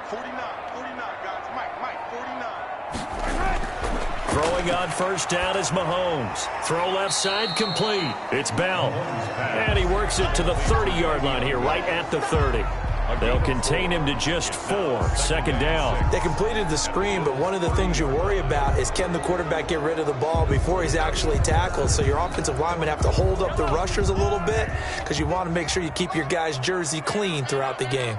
Speaker 4: 49, guys. Mike, 49.
Speaker 2: Throwing on first down is Mahomes. Throw left side complete. It's Bell. And he works it to the 30-yard line here, right at the 30. They'll contain him to just 4. Second down.
Speaker 3: They completed the screen, but one of the things you worry about is can the quarterback get rid of the ball before he's actually tackled? So your offensive linemen have to hold up the rushers a little bit because you want to make sure you keep your guy's jersey clean throughout the game.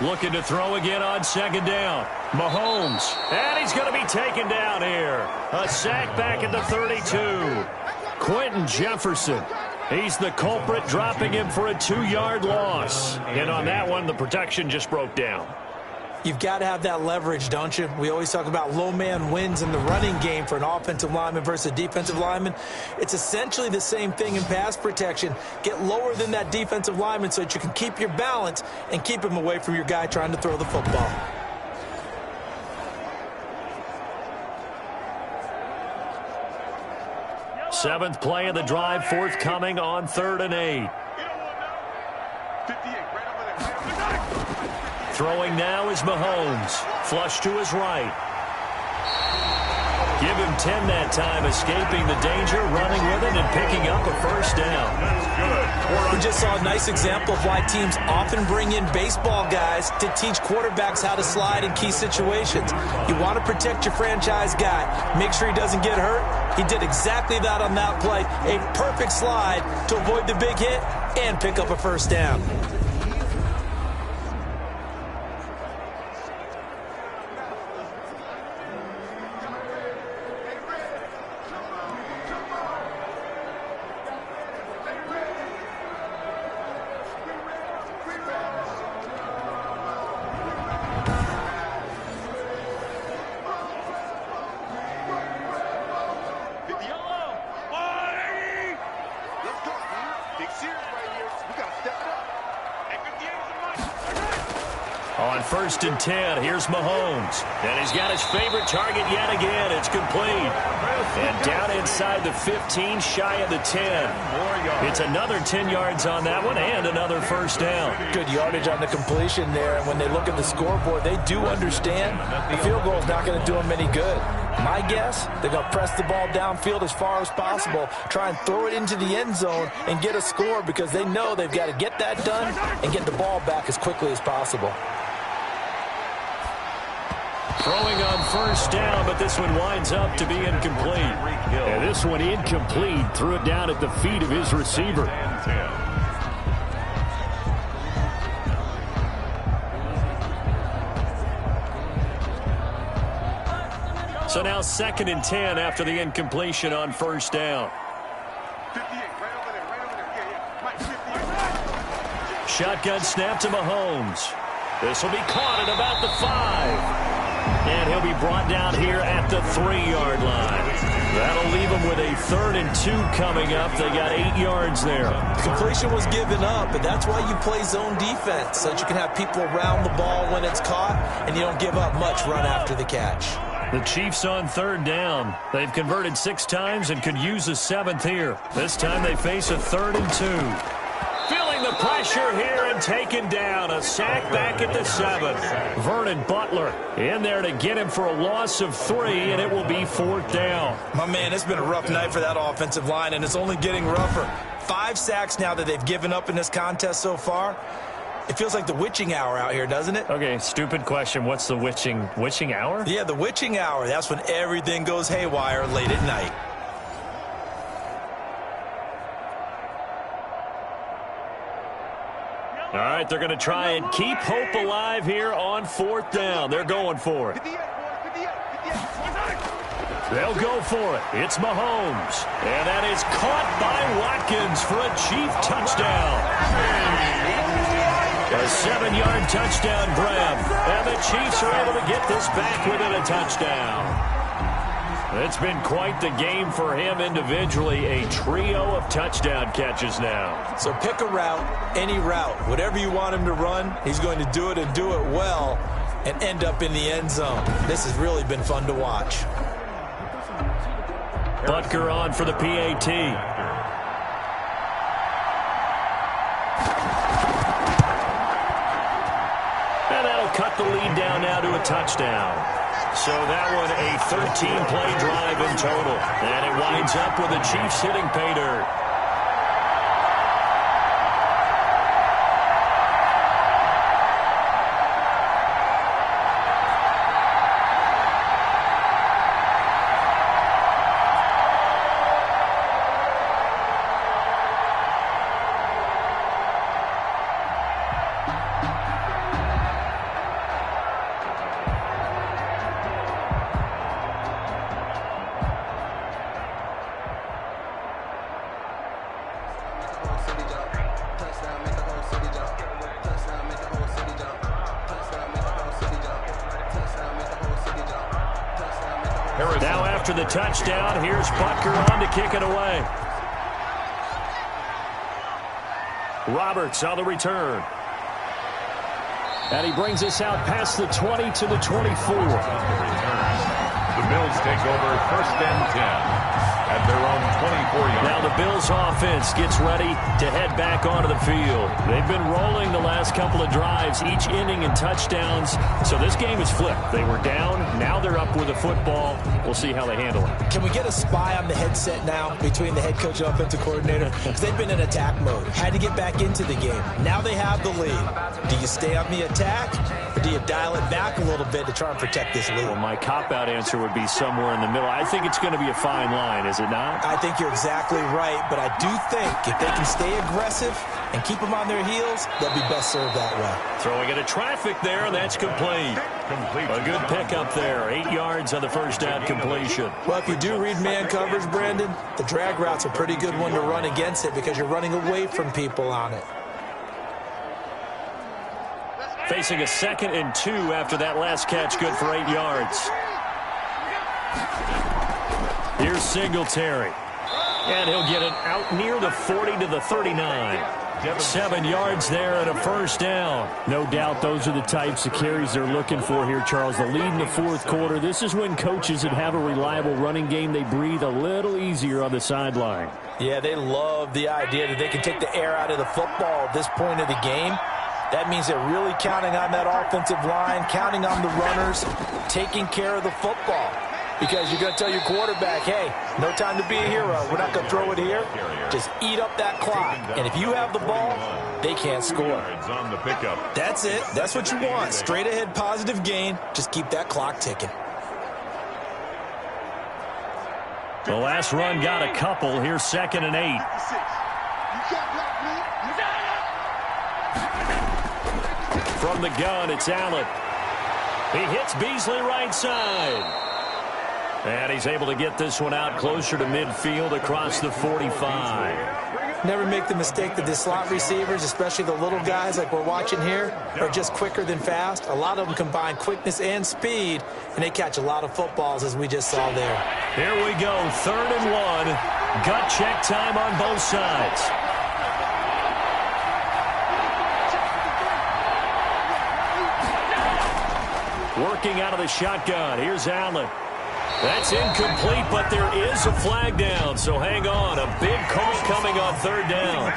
Speaker 2: Looking to throw again on second down. Mahomes. And he's going to be taken down here. A sack back at the 32. Quentin Jefferson. He's the culprit, dropping him for a 2-yard loss. And on that one, the protection just broke down.
Speaker 3: You've got to have that leverage, don't you? We always talk about low man wins in the running game for an offensive lineman versus a defensive lineman. It's essentially the same thing in pass protection. Get lower than that defensive lineman so that you can keep your balance and keep him away from your guy trying to throw the football.
Speaker 2: Seventh play of the drive, forthcoming on 3rd and 8. Throwing now is Mahomes. Flush to his right. Give him 10 that time, escaping the danger, running with it, and picking up a first down.
Speaker 3: We just saw a nice example of why teams often bring in baseball guys to teach quarterbacks how to slide in key situations. You want to protect your franchise guy. Make sure he doesn't get hurt. He did exactly that on that play. A perfect slide to avoid the big hit and pick up a first down.
Speaker 2: On 1st and 10, here's Mahomes. And he's got his favorite target yet again. It's complete. And down inside the 15, shy of the 10. It's another 10 yards on that one and another first down.
Speaker 3: Good yardage on the completion there. And when they look at the scoreboard, they do understand the field goal is not going to do them any good. My guess, they're going to press the ball downfield as far as possible, try and throw it into the end zone and get a score because they know they've got to get that done and get the ball back as quickly as possible.
Speaker 2: Throwing on first down, but this one winds up to be incomplete. And this one incomplete. Threw it down at the feet of his receiver. So now 2nd and 10 after the incompletion on first down. Shotgun snap to Mahomes. This will be caught at about the 5. And he'll be brought down here at the 3-yard line. That'll leave him with a 3rd and 2 coming up. They got 8 yards there.
Speaker 3: The completion was given up, but that's why you play zone defense, so that you can have people around the ball when it's caught, and you don't give up much run after the catch.
Speaker 2: The Chiefs on 3rd down. They've converted 6 times and could use a 7th here. This time they face a 3rd and 2. Feeling the pressure here and taken down. A sack back at the 7. Vernon Butler in there to get him for a loss of 3, and it will be 4th down.
Speaker 3: My man, it's been a rough night for that offensive line, and it's only getting rougher. 5 sacks now that they've given up in this contest so far. It feels like the witching hour out here, doesn't it?
Speaker 2: Okay, stupid question. What's the witching hour?
Speaker 3: Yeah, the witching hour. That's when everything goes haywire late at night.
Speaker 2: All right, they're going to try and keep hope alive here on 4th down. They're going for it. They'll go for it. It's Mahomes. And that is caught by Watkins for a Chief touchdown. A 7-yard touchdown grab. And the Chiefs are able to get this back within a touchdown. It's been quite the game for him individually. A trio of touchdown catches now.
Speaker 3: So pick a route, any route. Whatever you want him to run, he's going to do it and do it well and end up in the end zone. This has really been fun to watch.
Speaker 2: Butker on for the PAT. And that'll cut the lead down now to a touchdown. So that one a 13-play drive in total. And it winds up with the Chiefs hitting pay dirt. Now after the touchdown, here's Butker on to kick it away. Roberts on the return. And he brings us out past the 20 to the 24.
Speaker 1: The Bills take over 1st and 10 at their own 24-yard.
Speaker 2: Now the Bills offense gets ready to head back onto the field. They've been rolling the last couple of drives, each ending in touchdowns. So this game is flipped. They were down. Now they're up with the football. We'll see how they handle it.
Speaker 3: Can we get a spy on the headset now between the head coach and offensive coordinator? Because they've been in attack mode. Had to get back into the game. Now they have the lead. Do you stay on the attack, or do you dial it back a little bit to try and protect this lead?
Speaker 2: Well, my cop-out answer would be somewhere in the middle. I think it's going to be a fine line, is it not?
Speaker 3: I think you're exactly right, but I do think if they can stay aggressive and keep them on their heels, they'll be best served that way.
Speaker 2: Throwing into traffic there, and that's complete. A good pickup there. 8 yards on the first down completion.
Speaker 3: Well, if you do read man coverage, Brandon, the drag route's a pretty good one to run against it because you're running away from people on it.
Speaker 2: Facing a 2nd and 2 after that last catch, good for 8 yards. Here's Singletary. And he'll get it out near the 40 to the 39. 7 yards there and a first down.
Speaker 7: No doubt those are the types of carries they're looking for here, Charles. The lead in the 4th quarter. This is when coaches that have a reliable running game, they breathe a little easier on the sideline.
Speaker 3: Yeah, they love the idea that they can take the air out of the football at this point of the game. That means they're really counting on that offensive line, counting on the runners, taking care of the football. Because you're going to tell your quarterback, hey, no time to be a hero. We're not going to throw it here. Just eat up that clock. And if you have the ball, they can't score. That's it. That's what you want. Straight ahead, positive gain. Just keep that clock ticking.
Speaker 2: The last run got a couple. Here's 2nd and 8. From the gun, it's Allen. He hits Beasley right side. And he's able to get this one out closer to midfield across the 45.
Speaker 3: Never make the mistake that the slot receivers, especially the little guys like we're watching here, are just quicker than fast. A lot of them combine quickness and speed, and they catch a lot of footballs, as we just saw there.
Speaker 2: Here we go, 3rd and 1. Gut check time on both sides. Working out of the shotgun. Here's Allen. That's incomplete, but there is a flag down, so hang on. A big call coming on 3rd down.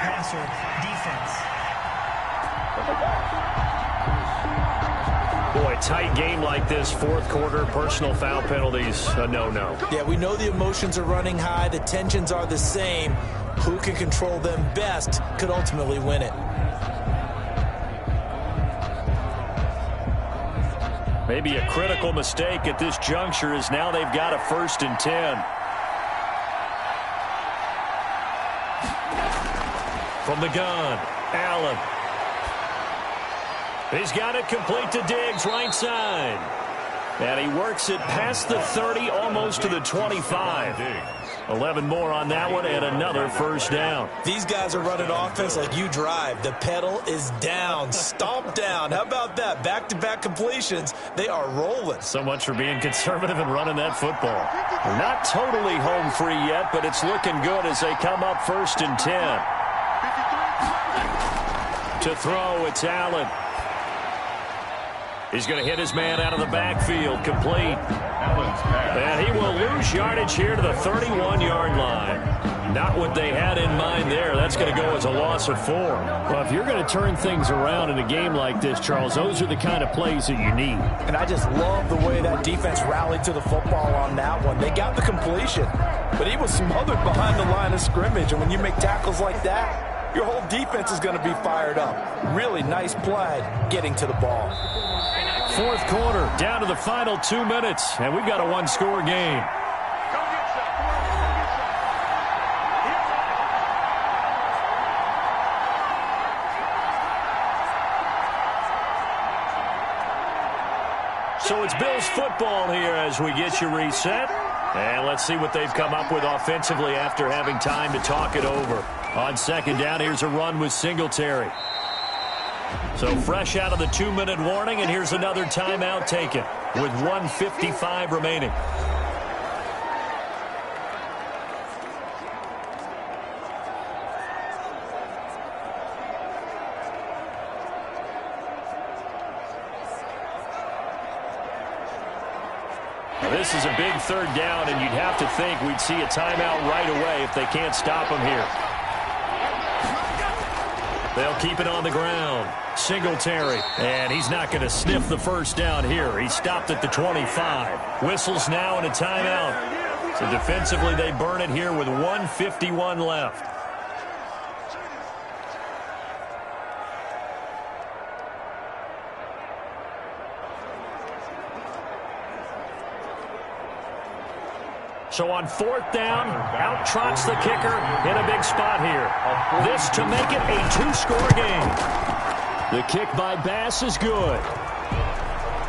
Speaker 2: Boy, tight game like this, 4th quarter, personal foul penalties, a no-no.
Speaker 3: Yeah, we know the emotions are running high. The tensions are the same. Who can control them best could ultimately win it.
Speaker 2: Maybe a critical mistake at this juncture is now they've got a 1st and 10. From the gun, Allen. He's got it complete to Diggs, right side. And he works it past the 30, almost to the 25. 11 more on that one, and another first down.
Speaker 3: These guys are running offense like you drive. The pedal is down, stomp down. How about that? Back-to-back completions. They are rolling.
Speaker 2: So much for being conservative and running that football. Not totally home free yet, but it's looking good as they come up 1st and 10. To throw, it's Allen. He's going to hit his man out of the backfield, complete. And he will lose lose yardage here to the 31-yard line. Not what they had in mind there. That's going to go as a loss of 4.
Speaker 7: Well, if you're going to turn things around in a game like this, Charles, those are the kind of plays that you need.
Speaker 3: And I just love the way that defense rallied to the football on that one. They got the completion, but he was smothered behind the line of scrimmage. And when you make tackles like that, your whole defense is going to be fired up. Really nice play getting to the ball.
Speaker 2: Fourth quarter, down to the final 2 minutes, and we've got a one-score game. So it's Bills football here as we get you reset. And let's see what they've come up with offensively after having time to talk it over. On second down, here's a run with Singletary. So fresh out of the 2-minute warning, and here's another timeout taken with 1:55 remaining. This is a big third down, and you'd have to think we'd see a timeout right away if they can't stop them here. They'll keep it on the ground. Singletary, and he's not going to sniff the first down here. He stopped at the 25. Whistles now and a timeout. So defensively, they burn it here with 1:51 left. So on fourth down, out trots the kicker in a big spot here. This to make it a 2-score game. The kick by Bass is good.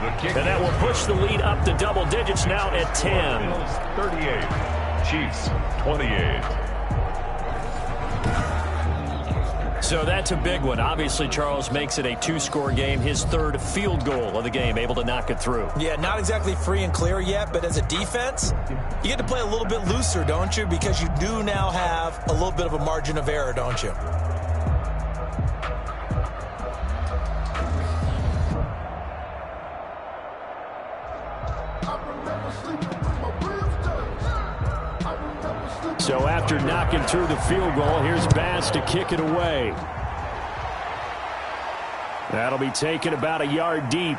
Speaker 2: And that will push the lead up to double digits now at 10.
Speaker 1: 38. Chiefs 28.
Speaker 2: So that's a big one. Obviously, Charles makes it a 2-score game. His third field goal of the game, able to knock it through.
Speaker 3: Yeah, not exactly free and clear yet, but as a defense, you get to play a little bit looser, don't you? Because you do now have a little bit of a margin of error, don't you?
Speaker 7: So after knocking through the field goal, here's Bass to kick it away. That'll be taken about a yard deep.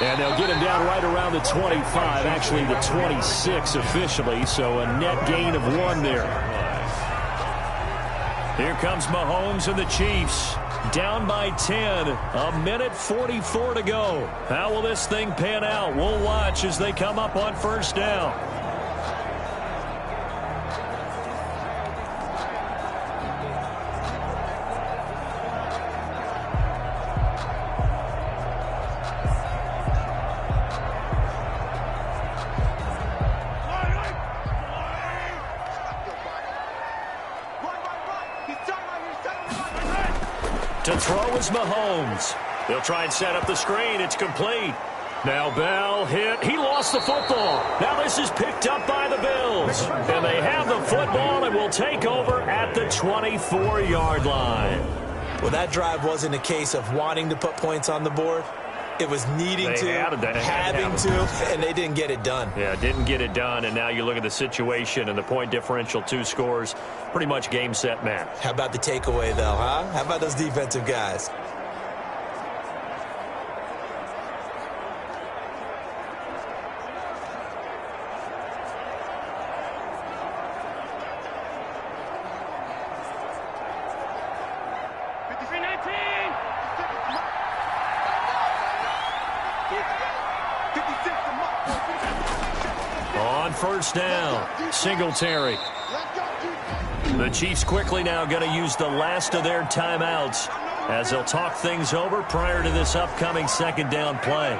Speaker 7: And they'll get him down right around the 25, actually the 26 officially, so a net gain of 1 there. Here comes Mahomes and the Chiefs. Down by 10, a minute 44 to go. How will this thing pan out? We'll watch as they come up on first down. To throw is Mahomes. They'll try and set up the screen. It's complete. Now Bell hit. He lost the football. Now this is picked up by the Bills. And they have the football and will take over at the 24-yard line.
Speaker 3: Well, that drive wasn't a case of wanting to put points on the board. It was needing to, having to, and they didn't get it done.
Speaker 2: Yeah, didn't get it done, and now you look at the situation and the point differential, 2 scores, pretty much game, set, match.
Speaker 3: How about the takeaway, though, huh? How about those defensive guys?
Speaker 2: On first down, Singletary. The Chiefs quickly now going to use the last of their timeouts as they'll talk things over prior to this upcoming second down play.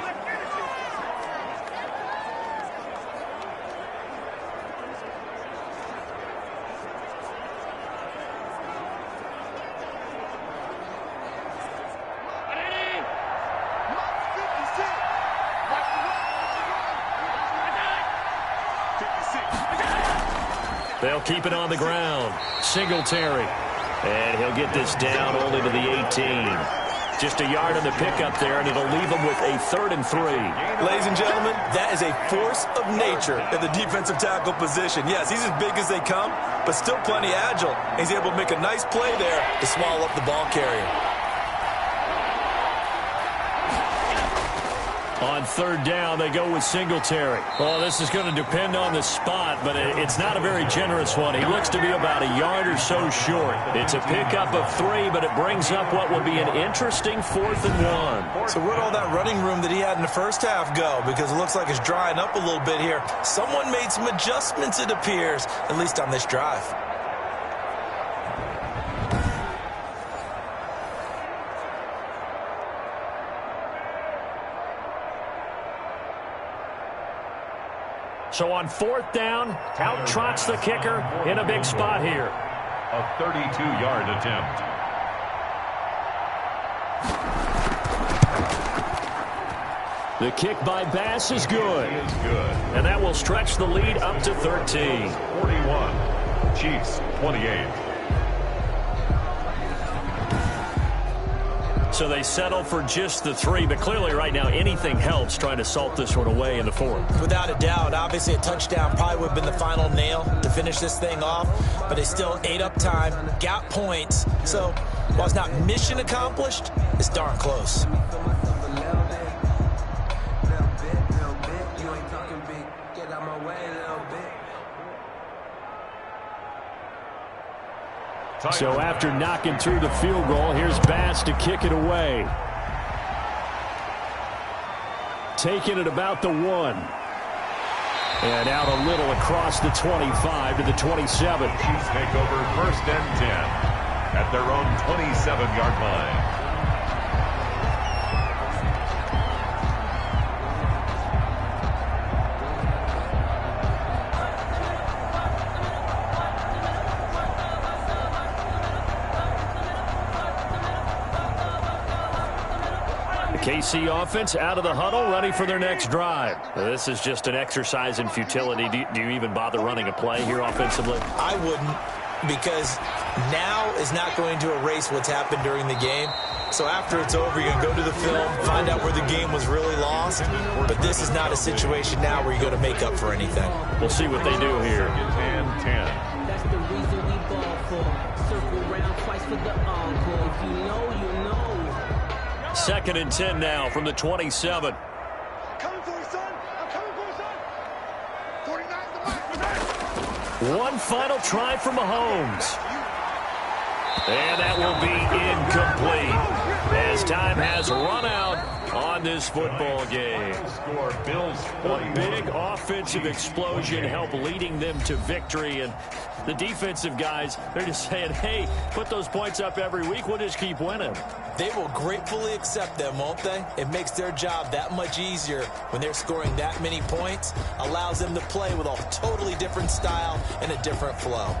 Speaker 2: They'll keep it on the ground. Singletary. And he'll get this down only to the 18.
Speaker 7: Just a yard on the pickup there, and it'll leave them with a 3rd and 3.
Speaker 3: Ladies and gentlemen, that is a force of nature in the defensive tackle position. Yes, he's as big as they come, but still plenty agile. He's able to make a nice play there to swallow up the ball carrier.
Speaker 7: On 3rd down, they go with Singletary.
Speaker 2: Well, this is going to depend on the spot, but it's not a very generous one. He looks to be about a yard or so short.
Speaker 7: It's a pickup of 3, but it brings up what will be an interesting 4th and 1.
Speaker 3: So where'd all that running room that he had in the first half go? Because it looks like it's drying up a little bit here. Someone made some adjustments, it appears, at least on this drive.
Speaker 7: So on 4th down, out trots the kicker in a big spot here.
Speaker 1: A 32-yard attempt.
Speaker 7: The kick by Bass is good.
Speaker 1: Is good.
Speaker 7: And that will stretch the lead up to 13.
Speaker 1: 41. Chiefs 28.
Speaker 2: So they settle for just the 3, but clearly right now anything helps trying to salt this one away in the 4th.
Speaker 3: Without a doubt, obviously a touchdown probably would have been the final nail to finish this thing off, but they still ate up time, got points. So while it's not mission accomplished, it's darn close.
Speaker 2: So after knocking through the field goal, here's Bass to kick it away. Taking it about the 1. And out a little across the 25 to the 27.
Speaker 1: Chiefs take over 1st and 10 at their own 27-yard line.
Speaker 2: KC offense out of the huddle, ready for their next drive. This is just an exercise in futility. Do you even bother running a play here offensively?
Speaker 3: I wouldn't, because now is not going to erase what's happened during the game. So after it's over, you're going to go to the film, find out where the game was really lost. But this is not a situation now where you go to make up for anything.
Speaker 2: We'll see what they do here.
Speaker 1: 2nd and 10.
Speaker 8: That's the reason we ball for. Circle round twice for the encore. If you know, you know.
Speaker 2: 2nd and 10 now from the 27.
Speaker 4: Coming for you, son. I'm coming for you, son. 49's the mark.
Speaker 7: One final try for Mahomes. And that will be incomplete as time has run out on this football game.
Speaker 1: Score Bills
Speaker 2: A big offensive explosion helped leading them to victory. And the defensive guys, they're just saying, hey, put those points up every week. We'll just keep winning.
Speaker 3: They will gratefully accept them, won't they? It makes their job that much easier when they're scoring that many points. Allows them to play with a totally different style and a different flow.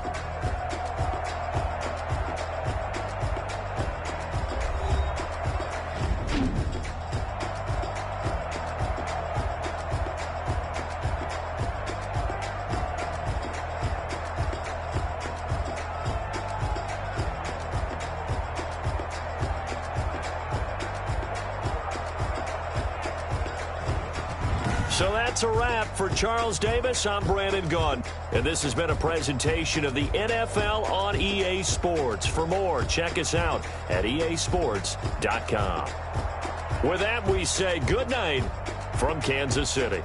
Speaker 7: So that's a wrap for Charles Davis. I'm Brandon Gunn. And this has been a presentation of the NFL on EA Sports. For more, check us out at easports.com. With that, we say good night from Kansas City.